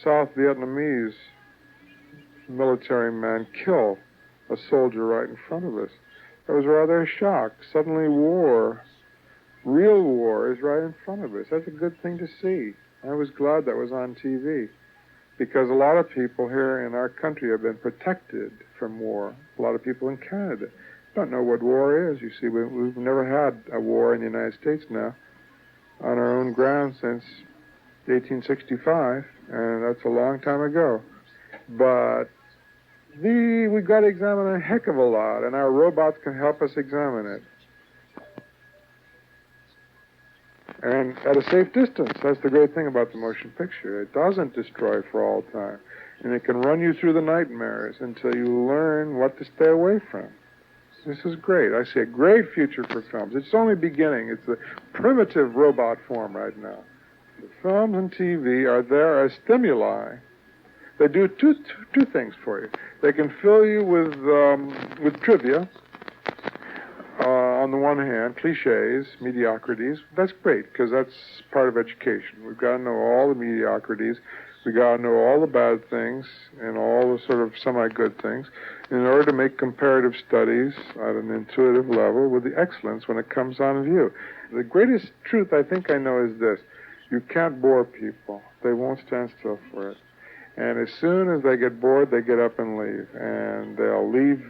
[SPEAKER 1] South Vietnamese military man kill a soldier right in front of us. I was rather shocked. Suddenly war, real war, is right in front of us. That's a good thing to see. I was glad that was on TV, because a lot of people here in our country have been protected from war. A lot of people in Canada don't know what war is. You see, we've never had a war in the United States now on our own ground since 1865, and that's a long time ago. But we've got to examine a heck of a lot, and our robots can help us examine it. And at a safe distance. That's the great thing about the motion picture. It doesn't destroy for all time. And it can run you through the nightmares until you learn what to stay away from. This is great. I see a great future for films. It's only beginning. It's the primitive robot form right now. The films and TV are there as stimuli. They do two things for you. They can fill you with trivia. On the one hand, cliches, mediocrities. That's great, because that's part of education. We've got to know all the mediocrities. We've got to know all the bad things and all the sort of semi-good things in order to make comparative studies at an intuitive level with the excellence when it comes on view. The greatest truth I think I know is this. You can't bore people. They won't stand still for it. And as soon as they get bored, they get up and leave. And they'll leave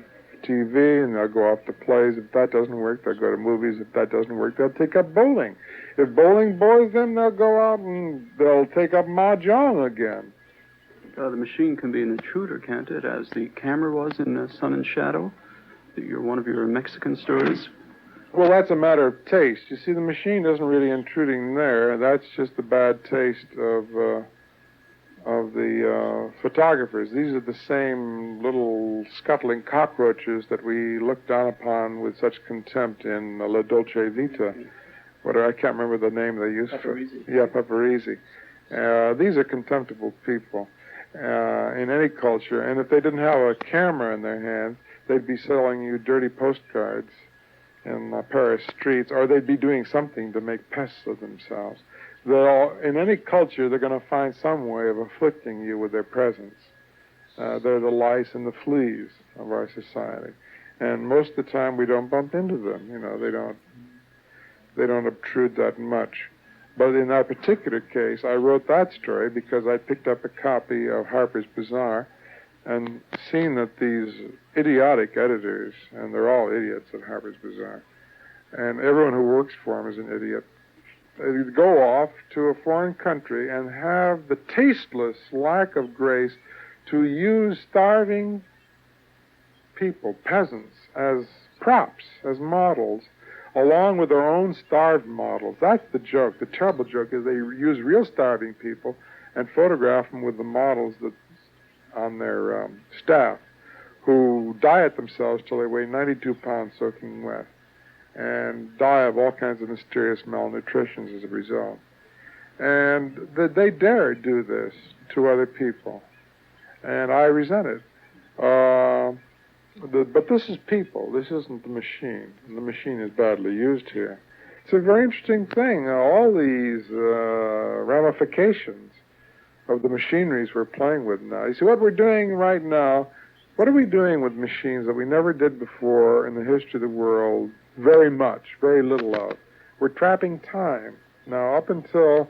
[SPEAKER 1] TV and they'll go off to plays. If that doesn't work, they'll go to movies. If that doesn't work, they'll take up bowling. If bowling bores them, they'll go out and they'll take up mahjong again.
[SPEAKER 3] The machine can be an intruder, can't it? As the camera was in Sun and Shadow, one of your Mexican stories.
[SPEAKER 1] Well, that's a matter of taste. You see, the machine isn't really intruding there. That's just the bad taste of the photographers. These are the same little scuttling cockroaches that we look down upon with such contempt in La Dolce Vita. I can't remember the name they used for. Yeah, Paparizzi. These are contemptible people in any culture, and if they didn't have a camera in their hand, they'd be selling you dirty postcards in Paris streets, or they'd be doing something to make pests of themselves. In any culture, they're going to find some way of afflicting you with their presence. They're the lice and the fleas of our society. And most of the time, we don't bump into them. You know, they don't obtrude that much. But in that particular case, I wrote that story because I picked up a copy of Harper's Bazaar and seen that these idiotic editors, and they're all idiots at Harper's Bazaar, and everyone who works for them is an idiot, they go off to a foreign country and have the tasteless lack of grace to use starving people, peasants, as props, as models, along with their own starved models. That's the joke. The terrible joke is they use real starving people and photograph them with the models that on their staff, who diet themselves till they weigh 92 pounds soaking wet and die of all kinds of mysterious malnutritions as a result. And they dare do this to other people. And I resent it. But this is people. This isn't the machine. And the machine is badly used here. It's a very interesting thing. All these ramifications of the machineries we're playing with now. You see, what we're doing right now, what are we doing with machines that we never did before in the history of the world very much, very little of? We're trapping time. Now, up until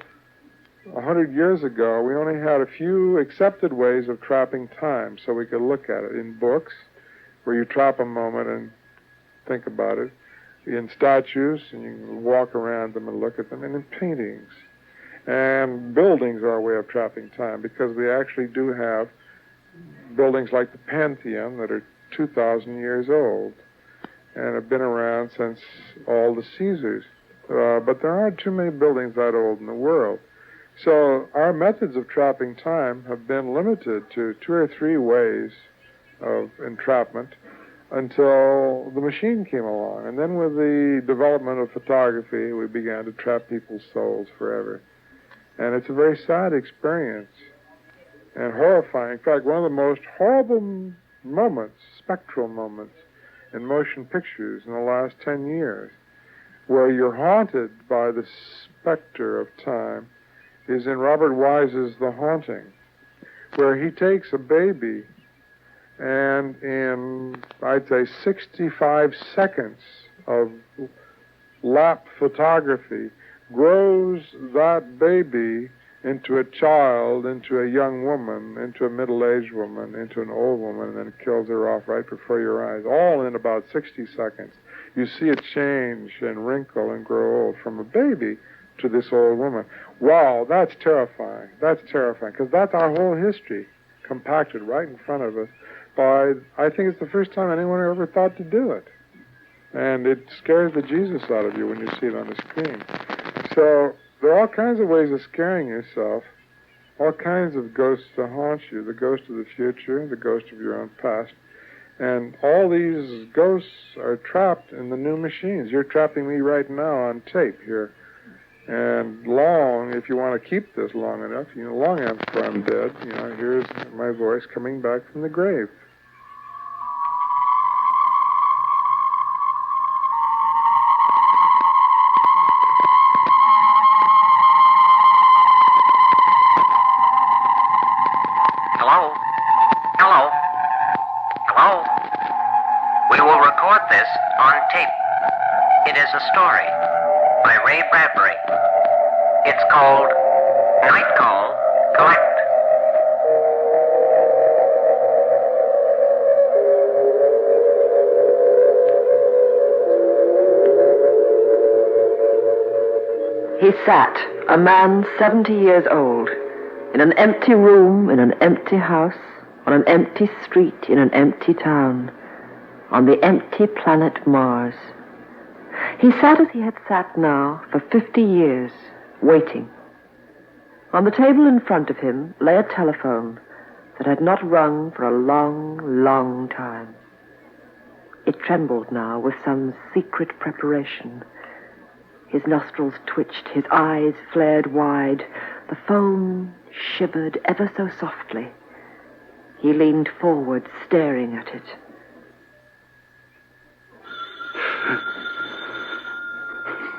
[SPEAKER 1] 100 years ago, we only had a few accepted ways of trapping time, so we could look at it in books, where you trap a moment and think about it, in statues, and you can walk around them and look at them, and in paintings. And buildings are a way of trapping time, because we actually do have buildings like the Pantheon that are 2,000 years old and have been around since all the Caesars. But there aren't too many buildings that old in the world. So our methods of trapping time have been limited to 2 or 3 ways of entrapment until the machine came along. And then with the development of photography, we began to trap people's souls forever. And it's a very sad experience and horrifying. In fact, one of the most horrible moments, spectral moments, in motion pictures in the last 10 years, where you're haunted by the specter of time, is in Robert Wise's The Haunting, where he takes a baby and in, I'd say, 65 seconds of lap photography, grows that baby into a child, into a young woman, into a middle-aged woman, into an old woman, and then kills her off right before your eyes, all in about 60 seconds. You see it change and wrinkle and grow old from a baby to this old woman. Wow, that's terrifying. That's terrifying, because that's our whole history compacted right in front of us by, I think it's the first time anyone ever thought to do it. And it scares the Jesus out of you when you see it on the screen. So there are all kinds of ways of scaring yourself, all kinds of ghosts to haunt you, the ghost of the future, the ghost of your own past. And all these ghosts are trapped in the new machines. You're trapping me right now on tape here. And long, if you want to keep this long enough, long after I'm dead, here's my voice coming back from the grave.
[SPEAKER 8] Hello? Hello? Hello? We will record this on tape. It is a story by Ray Bradbury. It's called Night Call Collect.
[SPEAKER 6] He sat, a man 70 years old, in an empty room, in an empty house, on an empty street, in an empty town, on the empty planet Mars. He sat as he had sat now for 50 years, waiting. On the table in front of him lay a telephone that had not rung for a long, long time. It trembled now with some secret preparation. His nostrils twitched, his eyes flared wide. The phone shivered ever so softly. He leaned forward, staring at it.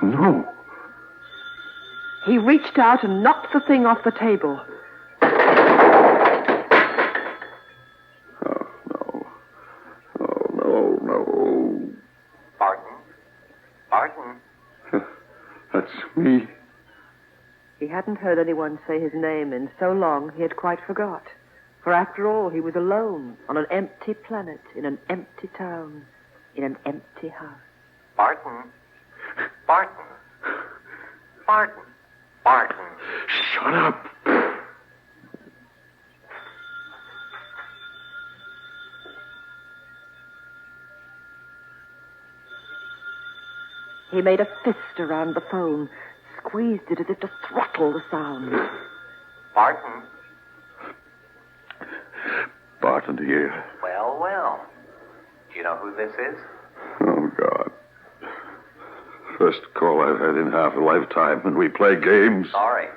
[SPEAKER 7] No.
[SPEAKER 6] He reached out and knocked the thing off the table.
[SPEAKER 7] Oh, no. Oh, no, no.
[SPEAKER 8] Barton? Barton?
[SPEAKER 7] That's me.
[SPEAKER 6] He hadn't heard anyone say his name in so long he had quite forgot. For after all, he was alone on an empty planet, in an empty town, in an empty house.
[SPEAKER 8] Barton? Barton? Barton? Barton?
[SPEAKER 7] Shut up.
[SPEAKER 6] He made a fist around the phone, squeezed it as if to throttle the sound.
[SPEAKER 8] Barton?
[SPEAKER 7] Barton here.
[SPEAKER 8] Well, well. Do you know who this is?
[SPEAKER 7] Oh, God. First call I've had in half a lifetime, and we play games.
[SPEAKER 8] Sorry.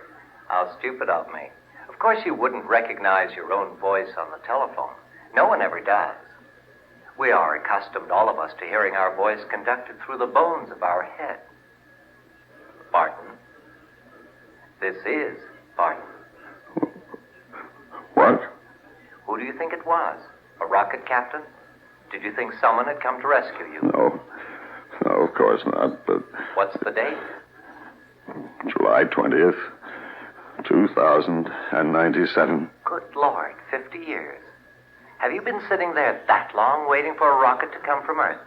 [SPEAKER 8] How stupid of me. Of course you wouldn't recognize your own voice on the telephone. No one ever does. We are accustomed, all of us, to hearing our voice conducted through the bones of our head. Barton. This is Barton.
[SPEAKER 7] What?
[SPEAKER 8] Who do you think it was? A rocket captain? Did you think someone had come to rescue you?
[SPEAKER 7] No. No, of course not, but...
[SPEAKER 8] What's the date?
[SPEAKER 7] July 20th, 2097.
[SPEAKER 8] Good Lord, 50 years. Have you been sitting there that long waiting for a rocket to come from Earth?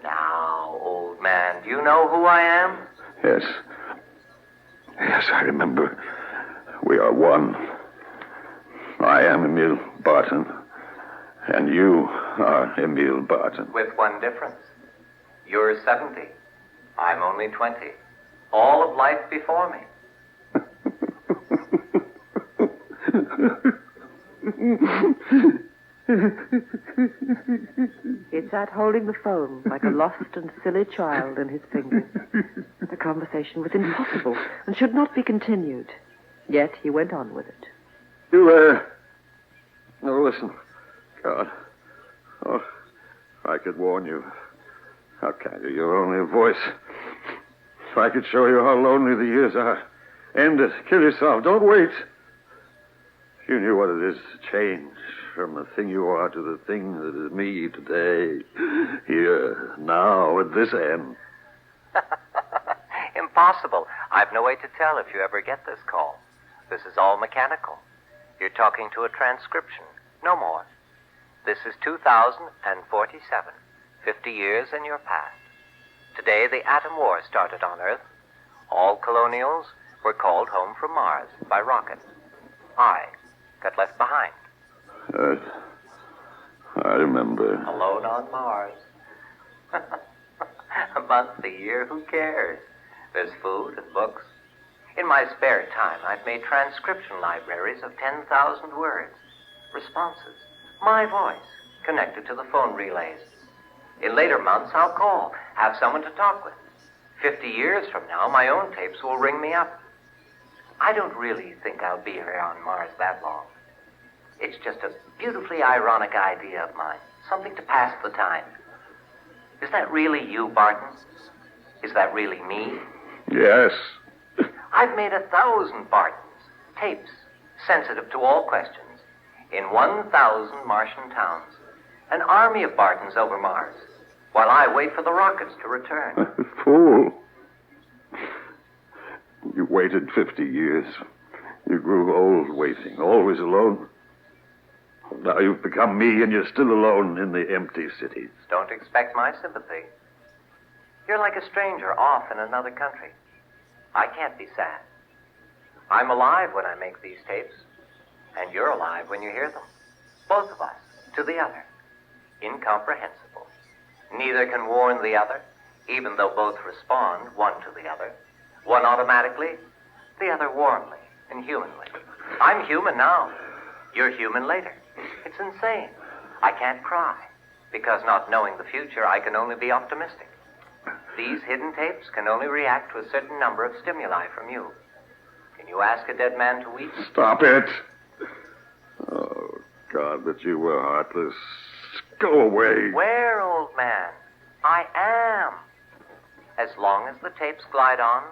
[SPEAKER 8] Now, old man, do you know who I am?
[SPEAKER 7] Yes. Yes, I remember. We are one. I am Emile Barton, and you are Emile Barton.
[SPEAKER 8] With one difference. You're 70. I'm only 20. All of life before me.
[SPEAKER 6] He sat holding the phone like a lost and silly child in his fingers. The conversation was impossible and should not be continued. Yet he went on with it.
[SPEAKER 7] Oh, listen. God. Oh, if I could warn you. How can you? You're only a voice. If I could show you how lonely the years are. End it. Kill yourself. Don't wait. If you knew what it is to change from the thing you are to the thing that is me today, here, now, at this end.
[SPEAKER 5] Impossible. I've no way to tell if you ever get this call. This is all mechanical. You're talking to a transcription, no more. This is 2047, 50 years in your past. Today, the atom war started on Earth. All colonials were called home from Mars by rocket. I got left behind.
[SPEAKER 7] I remember.
[SPEAKER 5] Alone on Mars. A month, a year, who cares? There's food and books. In my spare time, I've made transcription libraries of 10,000 words, responses, my voice, connected to the phone relays. In later months, I'll call, have someone to talk with. 50 years from now, my own tapes will ring me up. I don't really think I'll be here on Mars that long. It's just a beautifully ironic idea of mine, something to pass the time. Is that really you, Barton? Is that really me?
[SPEAKER 7] Yes.
[SPEAKER 5] I've made 1,000 Bartons, tapes, sensitive to all questions, in 1,000 Martian towns. An army of Bartons over Mars, while I wait for the rockets to return.
[SPEAKER 7] Fool. You waited 50 years. You grew old waiting, always alone. Now you've become me and you're still alone in the empty cities.
[SPEAKER 5] Don't expect my sympathy. You're like a stranger off in another country. I can't be sad. I'm alive when I make these tapes, and you're alive when you hear them. Both of us, to the other. Incomprehensible. Neither can warn the other, even though both respond, one to the other. One automatically, the other warmly and humanly. I'm human now. You're human later. It's insane. I can't cry, because not knowing the future, I can only be optimistic. These hidden tapes can only react to a certain number of stimuli from you. Can you ask a dead man to weep?
[SPEAKER 7] Stop it. Oh, God, that you were heartless. Go away.
[SPEAKER 5] Where, old man? I am. As long as the tapes glide on,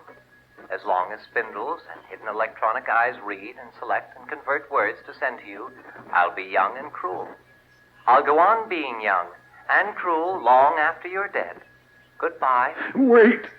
[SPEAKER 5] as long as spindles and hidden electronic eyes read and select and convert words to send to you, I'll be young and cruel. I'll go on being young and cruel long after you're dead. Goodbye.
[SPEAKER 7] Wait.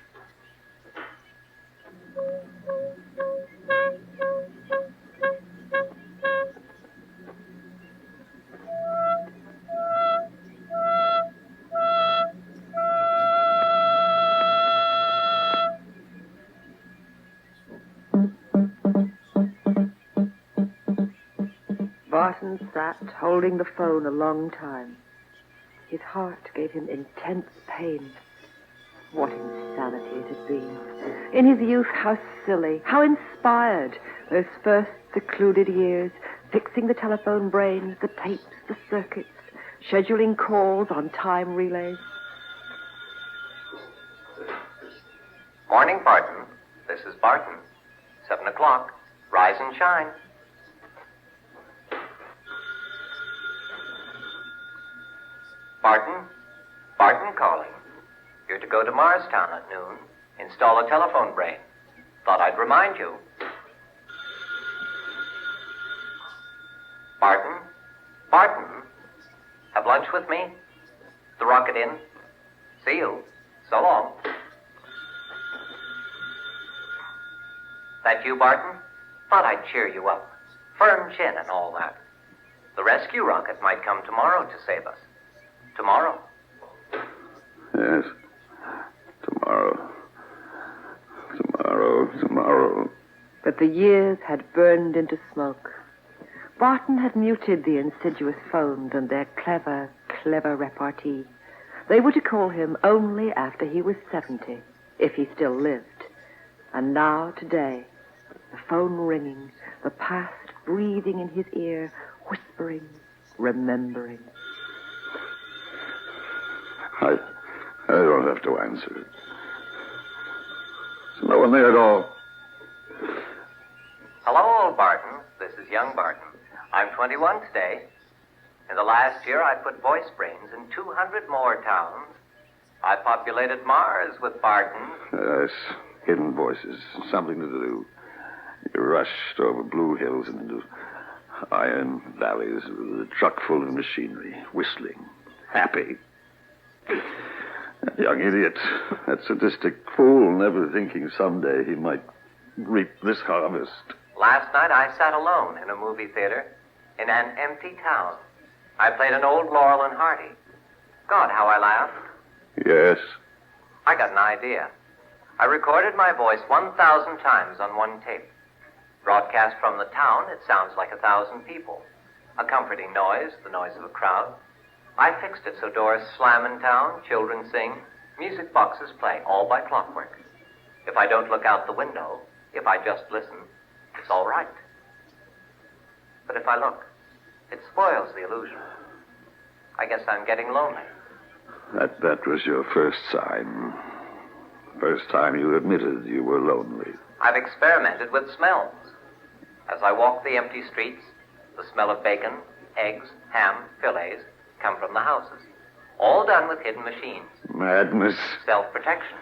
[SPEAKER 6] Barton sat holding the phone a long time. His heart gave him intense pain. What insanity it had been. In his youth, how silly, how inspired, those first secluded years, fixing the telephone brains, the tapes, the circuits, scheduling calls on time relays.
[SPEAKER 5] Morning, Barton. This is Barton. 7 o'clock. Rise and shine. Barton? Barton calling. You're to go to Marstown at noon. Install a telephone brain. Thought I'd remind you. Barton? Barton? Have lunch with me? The rocket in? See you. So long. That you, Barton? Thought I'd cheer you up. Firm chin and all that. The rescue rocket might come tomorrow to save us. Tomorrow.
[SPEAKER 7] Yes. Tomorrow. Tomorrow.
[SPEAKER 6] But the years had burned into smoke. Barton had muted the insidious phones and their clever repartee. They were to call him only after he was 70, if he still lived. And now, today, the phone ringing, the past breathing in his ear, whispering, remembering.
[SPEAKER 7] I don't have to answer it. There's no one there at all.
[SPEAKER 5] Hello, old Barton. This is young Barton. I'm 21 today. In the last year, I put voice brains in 200 more towns. I populated Mars with Barton.
[SPEAKER 7] Yes, hidden voices, something to do. You rushed over blue hills and into Iron valleys with a truck full of machinery, whistling, happy. That young idiot, that sadistic fool, never thinking someday he might reap this harvest.
[SPEAKER 5] Last night I sat alone in a movie theater in an empty town. I played an old Laurel and Hardy. God, how I laughed.
[SPEAKER 7] Yes.
[SPEAKER 5] I got an idea. I recorded my voice 1,000 times on one tape. Broadcast from the town, it sounds like 1,000 people. A comforting noise, the noise of a crowd. I fixed it so doors slam in town, children sing, music boxes play, all by clockwork. If I don't look out the window, if I just listen, it's all right. But if I look, it spoils the illusion. I guess I'm getting lonely.
[SPEAKER 7] That was your first sign. First time you admitted you were lonely.
[SPEAKER 5] I've experimented with smells. As I walk the empty streets, the smell of bacon, eggs, ham, fillets come from the houses. All done with hidden machines.
[SPEAKER 7] Madness.
[SPEAKER 5] Self-protection.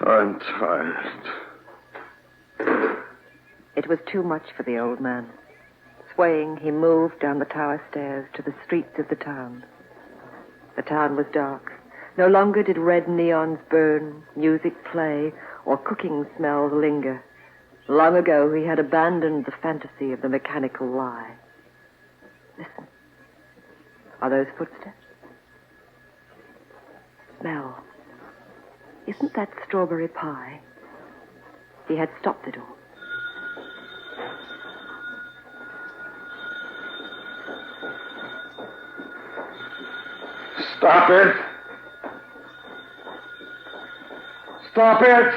[SPEAKER 7] I'm tired.
[SPEAKER 6] It was too much for the old man. Swaying, he moved down the tower stairs to the streets of the town. The town was dark. No longer did red neons burn, music play, or cooking smells linger. Long ago, he had abandoned the fantasy of the mechanical lie. Listen. Are those footsteps? Smell. Isn't that strawberry pie? He had stopped the door.
[SPEAKER 7] Stop it! Stop it!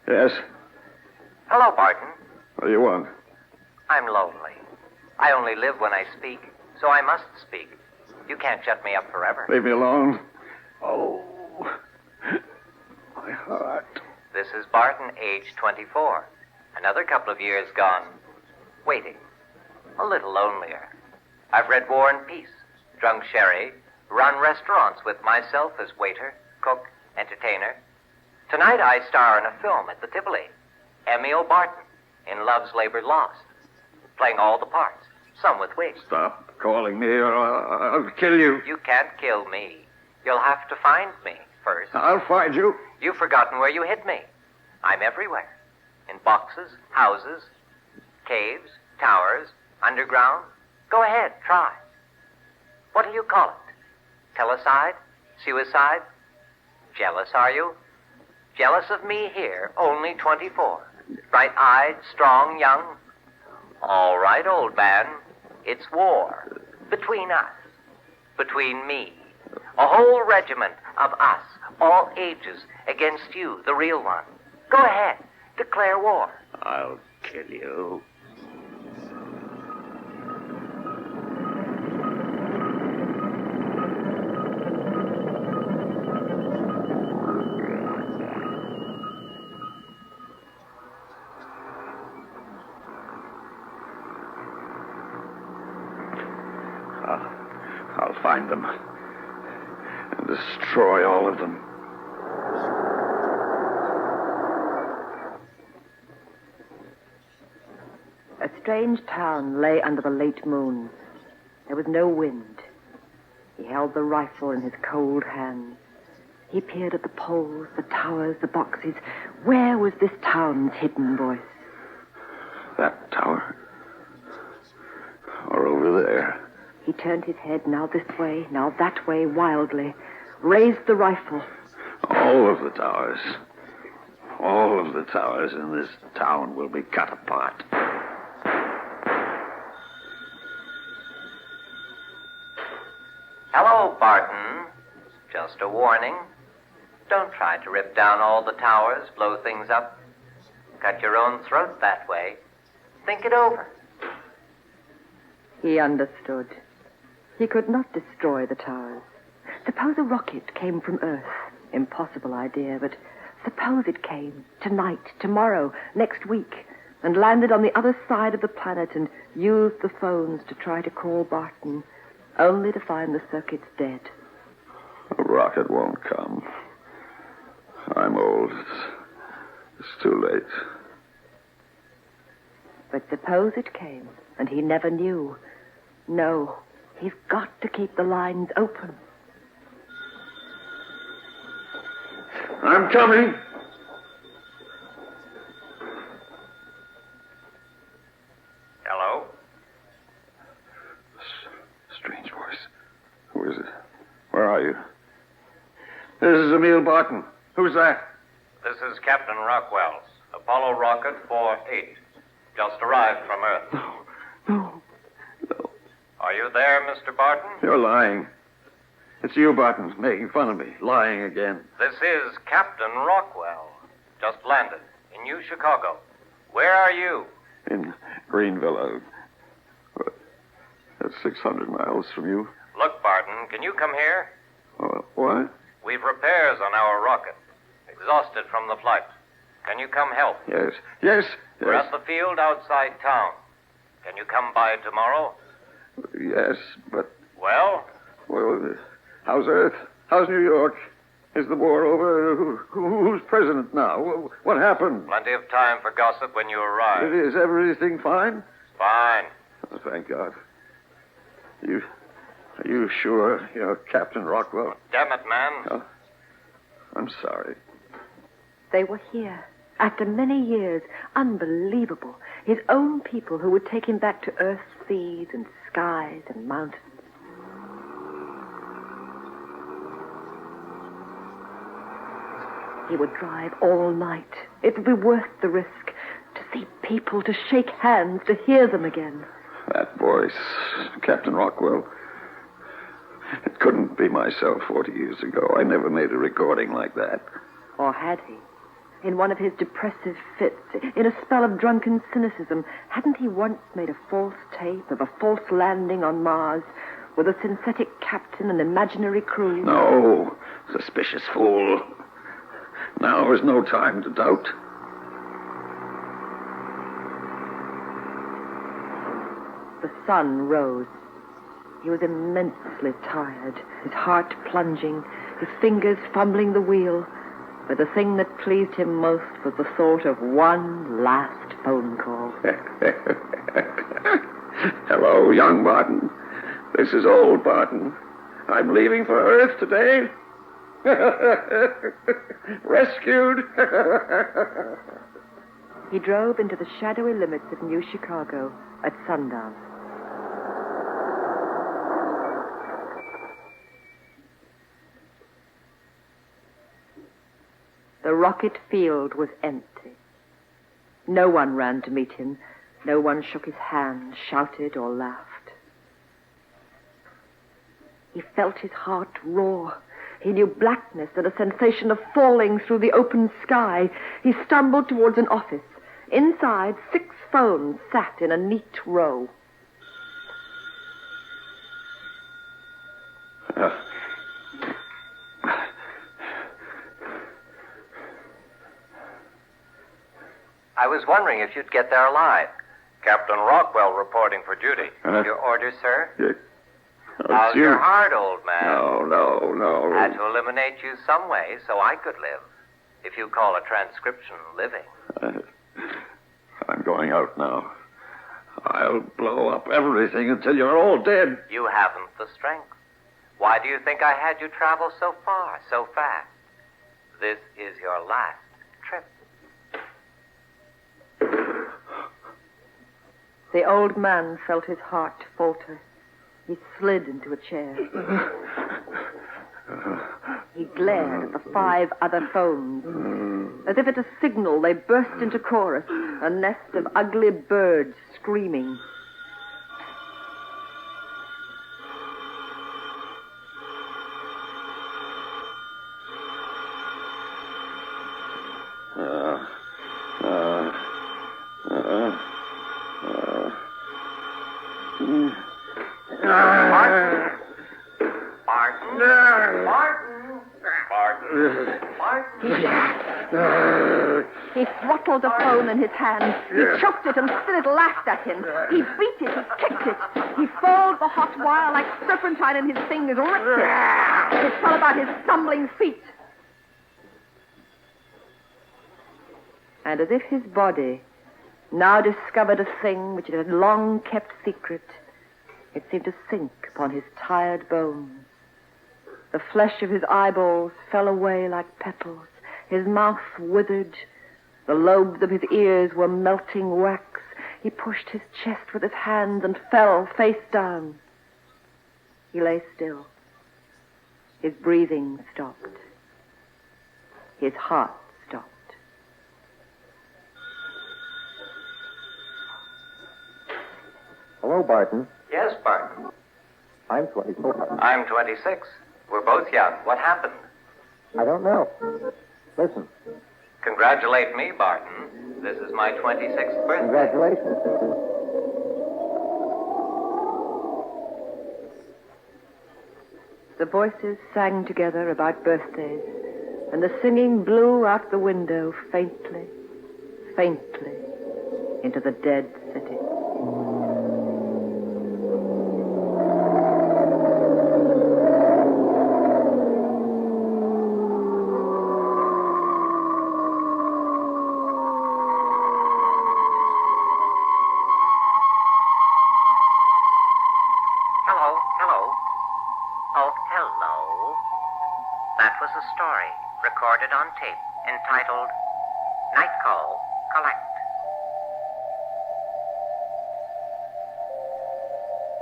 [SPEAKER 7] Yes?
[SPEAKER 5] Hello, Barton.
[SPEAKER 7] What do you want?
[SPEAKER 5] I'm lonely. I only live when I speak, so I must speak. You can't shut me up forever.
[SPEAKER 7] Leave me alone. Oh, my heart.
[SPEAKER 5] This is Barton, age 24. Another couple of years gone. Waiting. A little lonelier. I've read War and Peace, drunk sherry, run restaurants with myself as waiter, cook, entertainer. Tonight I star in a film at the Tivoli. Emil Barton in Love's Labor Lost. Playing all the parts, some with wigs.
[SPEAKER 7] Stop calling me or I'll kill you.
[SPEAKER 5] You can't kill me. You'll have to find me first.
[SPEAKER 7] I'll find you.
[SPEAKER 5] You've forgotten where you hid me. I'm everywhere. In boxes, houses, caves, towers, underground. Go ahead, try. What do you call it? Telecide? Suicide? Jealous, are you? Jealous of me here, only 24. Bright-eyed, strong, young. All right, old man. It's war. Between us. Between me. A whole regiment of us, all ages, against you, the real one. Go ahead. Declare war.
[SPEAKER 7] I'll kill you. I'll find them and destroy all of them.
[SPEAKER 6] A strange town lay under the late moon. There was no wind. He held the rifle in his cold hands. He peered at the poles, the towers, the boxes. Where was this town's hidden voice?
[SPEAKER 7] That tower. Or over there.
[SPEAKER 6] He turned his head now this way, now that way, wildly. Raised the rifle.
[SPEAKER 7] All of the towers. All of the towers in this town will be cut apart.
[SPEAKER 5] Hello, Barton. Just a warning. Don't try to rip down all the towers, blow things up. Cut your own throat that way. Think it over.
[SPEAKER 6] He understood. He could not destroy the towers. Suppose a rocket came from Earth. Impossible idea, but suppose it came tonight, tomorrow, next week, and landed on the other side of the planet and used the phones to try to call Barton, only to find the circuits dead.
[SPEAKER 7] A rocket won't come. I'm old. The It's too late.
[SPEAKER 6] But suppose it came, and he never knew. No, he's got to keep the lines open.
[SPEAKER 7] I'm coming.
[SPEAKER 5] Hello?
[SPEAKER 7] Strange voice. Who is it? Where are you? This is Emil Barton. Who's that?
[SPEAKER 5] This is Captain Rockwell's Apollo rocket 4-8. Just arrived from Earth.
[SPEAKER 7] No.
[SPEAKER 5] Are you there, Mr. Barton?
[SPEAKER 7] You're lying. It's you, Barton, making fun of me. Lying again.
[SPEAKER 5] This is Captain Rockwell. Just landed in New Chicago. Where are you?
[SPEAKER 7] In Greenville. That's 600 miles from you.
[SPEAKER 5] Look, Barton, can you come here?
[SPEAKER 7] What?
[SPEAKER 5] We've repairs on our rocket. Exhausted from the flight. Can you come help?
[SPEAKER 7] Yes.
[SPEAKER 5] We're at the field outside town. Can you come by tomorrow?
[SPEAKER 7] Yes, but...
[SPEAKER 5] Well,
[SPEAKER 7] how's Earth? How's New York? Is the war over? Who's president now? What happened?
[SPEAKER 5] plenty of time for gossip when you arrive.
[SPEAKER 7] Is everything fine?
[SPEAKER 5] Fine.
[SPEAKER 7] Oh, thank God. Are you sure you're Captain Rockwell?
[SPEAKER 5] Damn it, man.
[SPEAKER 7] Oh, I'm sorry.
[SPEAKER 6] They were here. After many years, unbelievable. His own people who would take him back to Earth's seas and skies and mountains. He would drive all night. It would be worth the risk. To see people, to shake hands, to hear them again.
[SPEAKER 7] That voice, Captain Rockwell. It couldn't be myself 40 years ago. I never made a recording like that.
[SPEAKER 6] Or had he? In one of his depressive fits, in a spell of drunken cynicism, hadn't he once made a false tape of a false landing on Mars with a synthetic captain and imaginary crew?
[SPEAKER 7] No, suspicious fool. Now is no time to doubt.
[SPEAKER 6] The sun rose. He was immensely tired, his heart plunging, his fingers fumbling the wheel. But the thing that pleased him most was the thought of one last phone call.
[SPEAKER 7] Hello, young Barton. This is old Barton. I'm leaving for Earth today. Rescued.
[SPEAKER 6] He drove into the shadowy limits of New Chicago at sundown. The rocket field was empty. No one ran to meet him. No one shook his hand, shouted, or laughed. He felt his heart roar. He knew blackness and a sensation of falling through the open sky. He stumbled towards an office. Inside, 6 phones sat in a neat row.
[SPEAKER 5] I was wondering if you'd get there alive. Captain Rockwell reporting for duty. Your orders, sir? How's your heart, old man?
[SPEAKER 7] No.
[SPEAKER 5] Had to eliminate you some way so I could live. If you call a transcription living.
[SPEAKER 7] I'm going out now. I'll blow up everything until you're all dead.
[SPEAKER 5] You haven't the strength. Why do you think I had you travel so far, so fast? This is your last trip.
[SPEAKER 6] The old man felt his heart falter. He slid into a chair. He glared at the 5 other phones. As if at a signal, they burst into chorus, a nest of ugly birds screaming. He throttled the phone in his hand. He choked it and still it laughed at him. He beat it, he kicked it. He folded the hot wire like serpentine in his fingers, ripped it. It fell about his stumbling feet. And as if his body now discovered a thing which it had long kept secret, it seemed to sink upon his tired bones. The flesh of his eyeballs fell away like petals. His mouth withered. The lobes of his ears were melting wax. He pushed his chest with his hands and fell face down. He lay still. His breathing stopped. His heart stopped.
[SPEAKER 10] Hello, Barton.
[SPEAKER 5] Yes, Barton.
[SPEAKER 10] I'm 24.
[SPEAKER 5] I'm 26. We're both young. What happened?
[SPEAKER 10] I don't know. Listen.
[SPEAKER 5] Congratulate me, Barton. This is my 26th birthday.
[SPEAKER 10] Congratulations.
[SPEAKER 6] The voices sang together about birthdays, and the singing blew out the window faintly, faintly, into the dead city.
[SPEAKER 8] Recorded on tape, entitled Night Call Collect.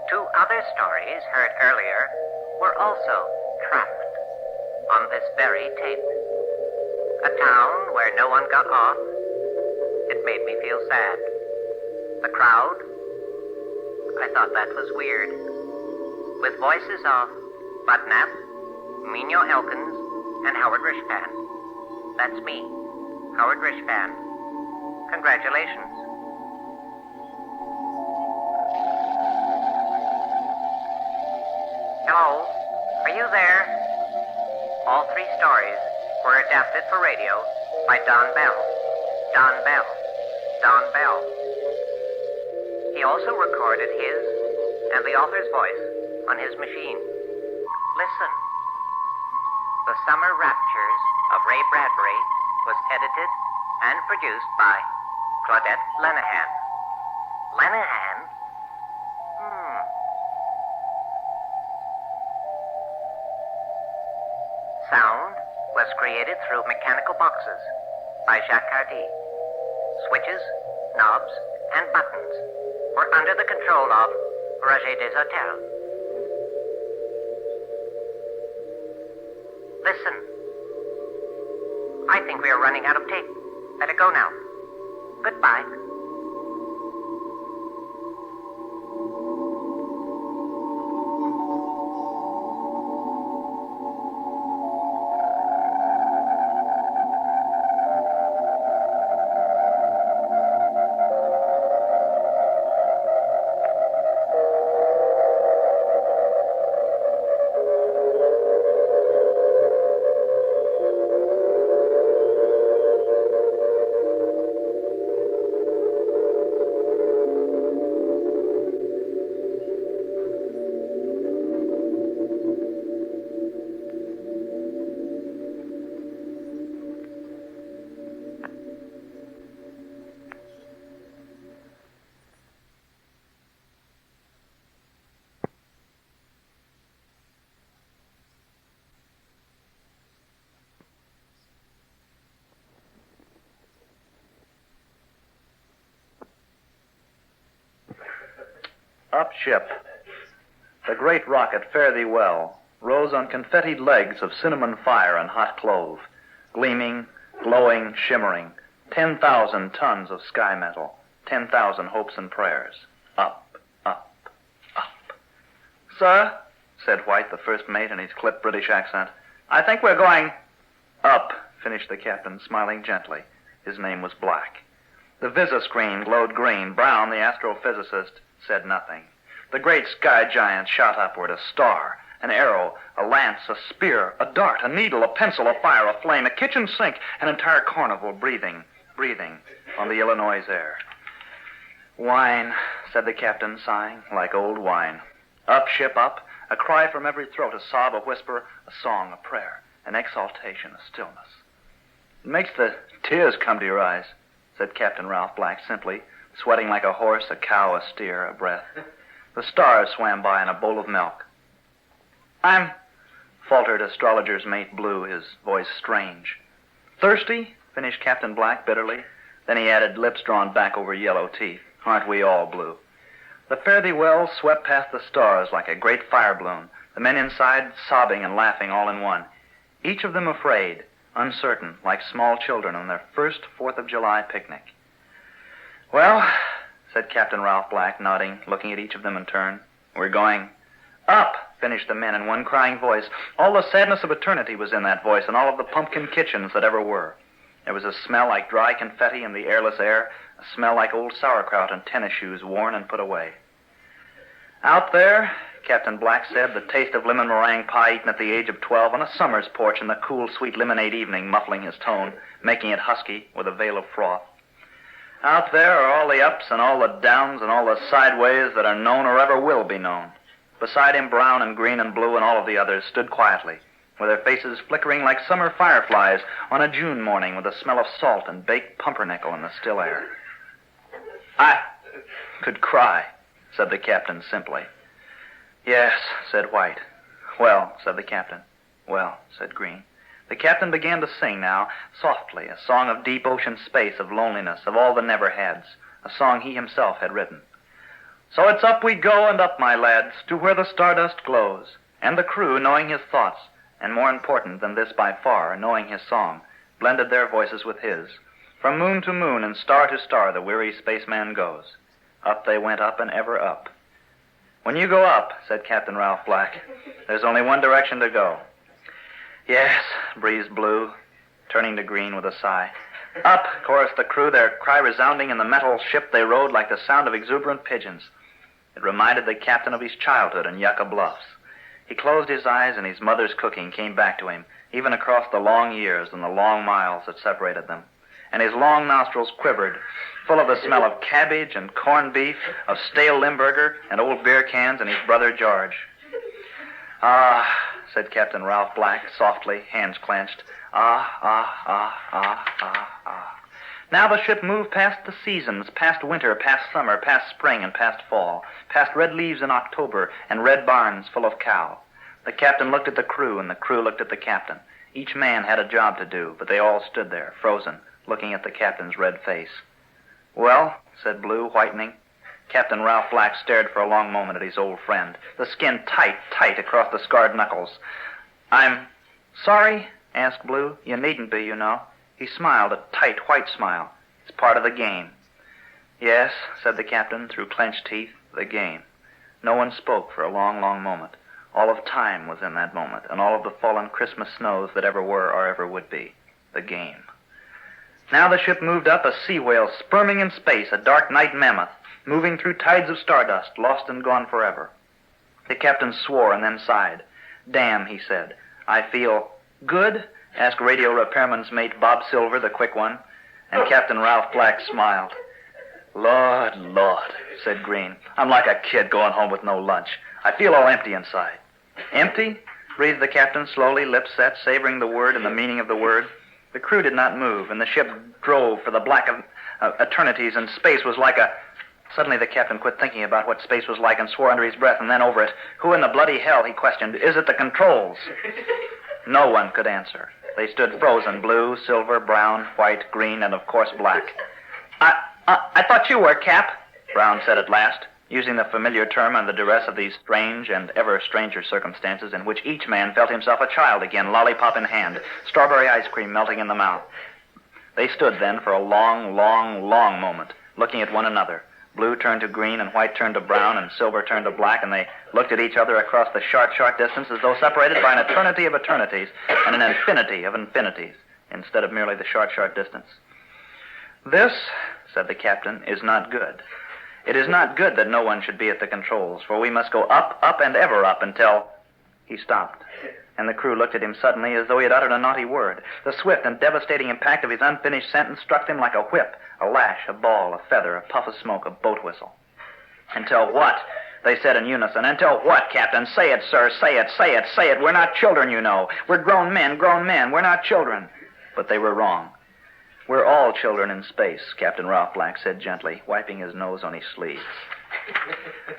[SPEAKER 8] 2 other stories heard earlier were also trapped on this very tape. A town where no one got off. It made me feel sad. The crowd? I thought that was weird. With voices of Bud Knapp, Minyo Elkins, and Howard Rishpan. That's me, Howard Rishpan. Congratulations. Hello, are you there? All 3 stories were adapted for radio by Don Bell. Don Bell. Don Bell. He also recorded his and the author's voice on his machine. Listen. The Summer Raptures of Ray Bradbury was edited and produced by Claudette Lenehan. Lenehan? Sound was created through mechanical boxes by Jacques Hardy. Switches, knobs, and buttons were under the control of Roger Deshotels. Listen. I think we are running out of tape. Better go now. Goodbye.
[SPEAKER 11] Up ship. The great rocket, fare thee well, rose on confettied legs of cinnamon fire and hot clove, gleaming, glowing, shimmering, 10,000 tons of sky metal, 10,000 hopes and prayers. Up, up, up. Sir, said White, the first mate, in his clipped British accent, I think we're going up, finished the captain, smiling gently. His name was Black. The visa-screen glowed green. Brown, the astrophysicist, said nothing. The great sky giant shot upward, a star, an arrow, a lance, a spear, a dart, a needle, a pencil, a fire, a flame, a kitchen sink, an entire carnival breathing on the Illinois air. Wine, said the captain, sighing, like old wine. Up, ship, up, a cry from every throat, a sob, a whisper, a song, a prayer, an exaltation, a stillness. It makes the tears come to your eyes. said Captain Ralph Black simply, sweating like a horse, a cow, a steer, a breath. The stars swam by in a bowl of milk. I'm, faltered astrologer's mate Blue, his voice strange. Thirsty? Finished Captain Black bitterly. Then he added, lips drawn back over yellow teeth. Aren't we all, Blue? The fare-thee-well swept past the stars like a great fire balloon, the men inside sobbing and laughing all in one, each of them afraid, uncertain, like small children on their first 4th of July picnic. Well, said Captain Ralph Black, nodding, looking at each of them in turn, we're going up, finished the men in one crying voice. All the sadness of eternity was in that voice, and all of the pumpkin kitchens that ever were. There was a smell like dry confetti in the airless air, a smell like old sauerkraut and tennis shoes worn and put away. Out there, Captain Black said, the taste of lemon meringue pie eaten at the age of 12 on a summer's porch in the cool, sweet lemonade evening, muffling his tone, making it husky with a veil of froth. Out there are all the ups and all the downs and all the sideways that are known or ever will be known. Beside him, brown and green and blue and all of the others stood quietly, with their faces flickering like summer fireflies on a June morning with the smell of salt and baked pumpernickel in the still air. I could cry, said the captain simply. Yes, said White. Well, said the captain. Well, said Green. The captain began to sing now, softly, a song of deep ocean space, of loneliness, of all the never-hads, a song he himself had written. So it's up we go and up, my lads, to where the stardust glows, and the crew, knowing his thoughts, and more important than this by far, knowing his song, blended their voices with his. From moon to moon and star to star the weary spaceman goes. Up they went, up and ever up. When you go up, said Captain Ralph Black, there's only one direction to go. Yes, breathed Blue, turning to Green with a sigh. Up, chorused the crew, their cry resounding in the metal ship they rode like the sound of exuberant pigeons. It reminded the captain of his childhood in Yucca Bluffs. He closed his eyes and his mother's cooking came back to him, even across the long years and the long miles that separated them. And his long nostrils quivered, full of the smell of cabbage and corned beef, of stale Limburger and old beer cans and his brother George. Ah, said Captain Ralph Black softly, hands clenched. Ah, ah, ah, ah, ah, ah. Now the ship moved past the seasons, past winter, past summer, past spring, and past fall, past red leaves in October and red barns full of cow. The captain looked at the crew, and the crew looked at the captain. Each man had a job to do, but they all stood there, frozen, looking at the captain's red face. Well, said Blue, whitening. Captain Ralph Black stared for a long moment at his old friend, the skin tight, tight across the scarred knuckles. I'm sorry, asked Blue. You needn't be, you know. He smiled, a tight, white smile. It's part of the game. Yes, said the captain through clenched teeth, the game. No one spoke for a long, long moment. All of time was in that moment, and all of the fallen Christmas snows that ever were or ever would be. The game. Now the ship moved up, a sea whale sperming in space, a dark night mammoth, moving through tides of stardust, lost and gone forever. The captain swore and then sighed. Damn, he said. I feel good? Asked radio repairman's mate Bob Silver, the quick one. And Captain Ralph Black smiled. Lord, Lord, said Green. I'm like a kid going home with no lunch. I feel all empty inside. Empty? Breathed the captain slowly, lips set, savoring the word and the meaning of the word. The crew did not move, and the ship drove for the black of eternities, and space was like a... Suddenly the captain quit thinking about what space was like and swore under his breath, and then over it. Who in the bloody hell, he questioned, is it the controls? No one could answer. They stood frozen, blue, silver, brown, white, green, and of course black. I thought you were, Cap, Brown said at last, using the familiar term in the duress of these strange and ever stranger circumstances in which each man felt himself a child again, lollipop in hand, strawberry ice cream melting in the mouth. They stood then for a long, long, long moment, looking at one another. Blue turned to green, and white turned to brown, and silver turned to black, and they looked at each other across the short, short distance as though separated by an eternity of eternities and an infinity of infinities, instead of merely the short, short distance. This, said the captain, is not good. It is not good that no one should be at the controls, for we must go up, up, and ever up until... He stopped, and the crew looked at him suddenly as though he had uttered a naughty word. The swift and devastating impact of his unfinished sentence struck them like a whip, a lash, a ball, a feather, a puff of smoke, a boat whistle. Until what? They said in unison. Until what, Captain? Say it, sir. Say it, say it, say it. We're not children, you know. We're grown men, grown men. We're not children. But they were wrong. We're all children in space, Captain Ralph Black said gently, wiping his nose on his sleeve.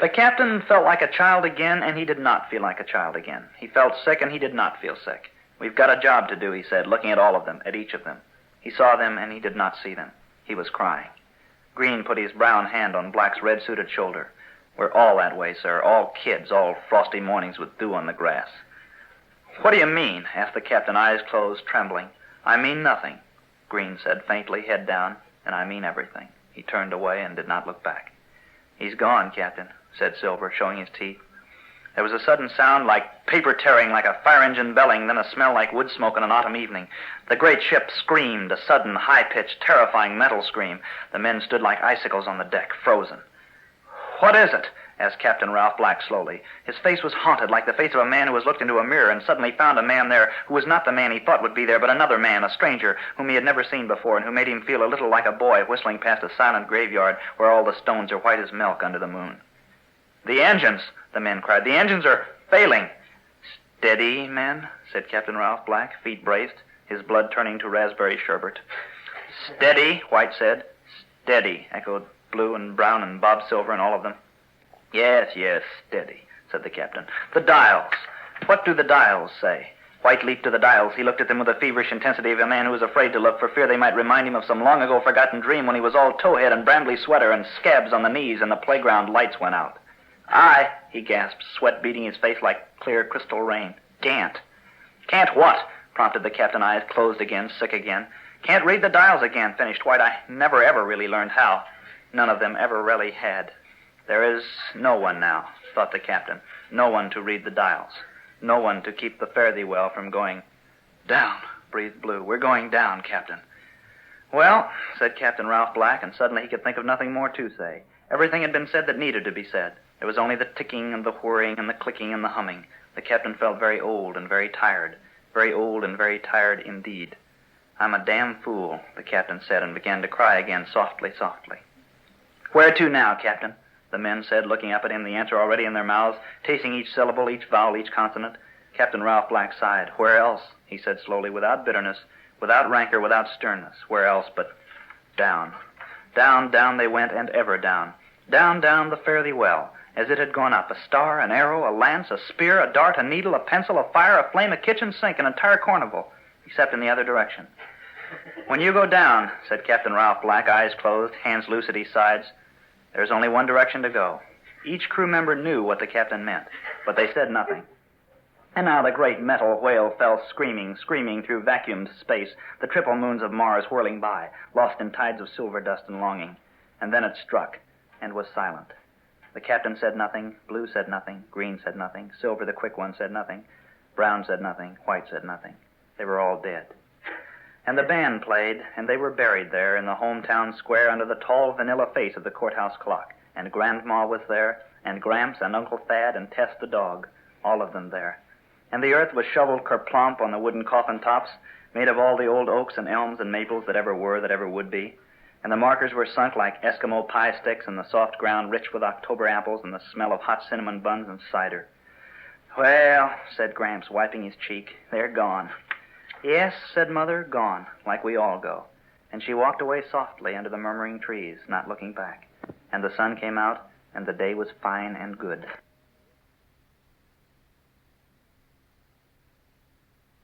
[SPEAKER 11] The captain felt like a child again, and he did not feel like a child again. He felt sick, and he did not feel sick. We've got a job to do, he said, looking at all of them, at each of them. He saw them, and he did not see them. He was crying. Green put his brown hand on Black's red-suited shoulder. We're all that way, sir, all kids, all frosty mornings with dew on the grass. What do you mean? Asked the captain, eyes closed, trembling. I mean nothing, Green said faintly, head down, and I mean everything. He turned away and did not look back. He's gone, Captain, said Silver, showing his teeth. There was a sudden sound like paper tearing, like a fire engine belling, then a smell like wood smoke on an autumn evening. The great ship screamed, a sudden, high-pitched, terrifying metal scream. The men stood like icicles on the deck, frozen. What is it? Asked Captain Ralph Black slowly. His face was haunted, like the face of a man who has looked into a mirror and suddenly found a man there who was not the man he thought would be there, but another man, a stranger, whom he had never seen before and who made him feel a little like a boy whistling past a silent graveyard where all the stones are white as milk under the moon. The engines, the men cried. The engines are failing. Steady, men, said Captain Ralph Black, feet braced, his blood turning to raspberry sherbet. Steady, White said. Steady, echoed Blue and Brown and Bob Silver and all of them. Yes, steady, said the captain. The dials. What do the dials say? White leaped to the dials. He looked at them with the feverish intensity of a man who was afraid to look for fear they might remind him of some long-ago forgotten dream when he was all towhead and brambly sweater and scabs on the knees and the playground lights went out. Aye, he gasped, sweat beading his face like clear crystal rain. Can't. Can't what? Prompted the captain, eyes closed again, sick again. Can't read the dials again, finished White. I never ever really learned how. None of them ever really had. There is no one now, thought the captain. No one to read the dials. No one to keep the fare-thee-well from going down, breathed Blue. We're going down, Captain. Well, said Captain Ralph Black, and suddenly he could think of nothing more to say. Everything had been said that needed to be said. There was only the ticking and the whirring and the clicking and the humming. The captain felt very old and very tired. Very old and very tired indeed. I'm a damn fool, the captain said, and began to cry again, softly, softly. Where to now, Captain? The men said, looking up at him, the answer already in their mouths, tasting each syllable, each vowel, each consonant. Captain Ralph Black sighed. Where else? He said slowly, without bitterness, without rancor, without sternness. Where else but down? Down, down they went, and ever down. Down, down the fare-thee-well, as it had gone up, a star, an arrow, a lance, a spear, a dart, a needle, a pencil, a fire, a flame, a kitchen sink, an entire carnival, except in the other direction. When you go down, said Captain Ralph Black, eyes closed, hands loose at his sides, there's only one direction to go. Each crew member knew what the captain meant, but they said nothing. And now the great metal whale fell screaming, screaming through vacuumed space, the triple moons of Mars whirling by, lost in tides of silver dust and longing. And then it struck, and was silent. The captain said nothing, Blue said nothing, Green said nothing, Silver, the quick one, said nothing, Brown said nothing, White said nothing. They were all dead. And the band played, and they were buried there in the hometown square under the tall vanilla face of the courthouse clock. And Grandma was there, and Gramps and Uncle Thad and Tess the dog, all of them there. And the earth was shoveled kerplomp on the wooden coffin tops, made of all the old oaks and elms and maples that ever were, that ever would be. And the markers were sunk like Eskimo pie sticks in the soft ground rich with October apples and the smell of hot cinnamon buns and cider. Well, said Gramps, wiping his cheek, they're gone. Yes, said Mother, gone, like we all go. And she walked away softly under the murmuring trees, not looking back. And the sun came out, and the day was fine and good.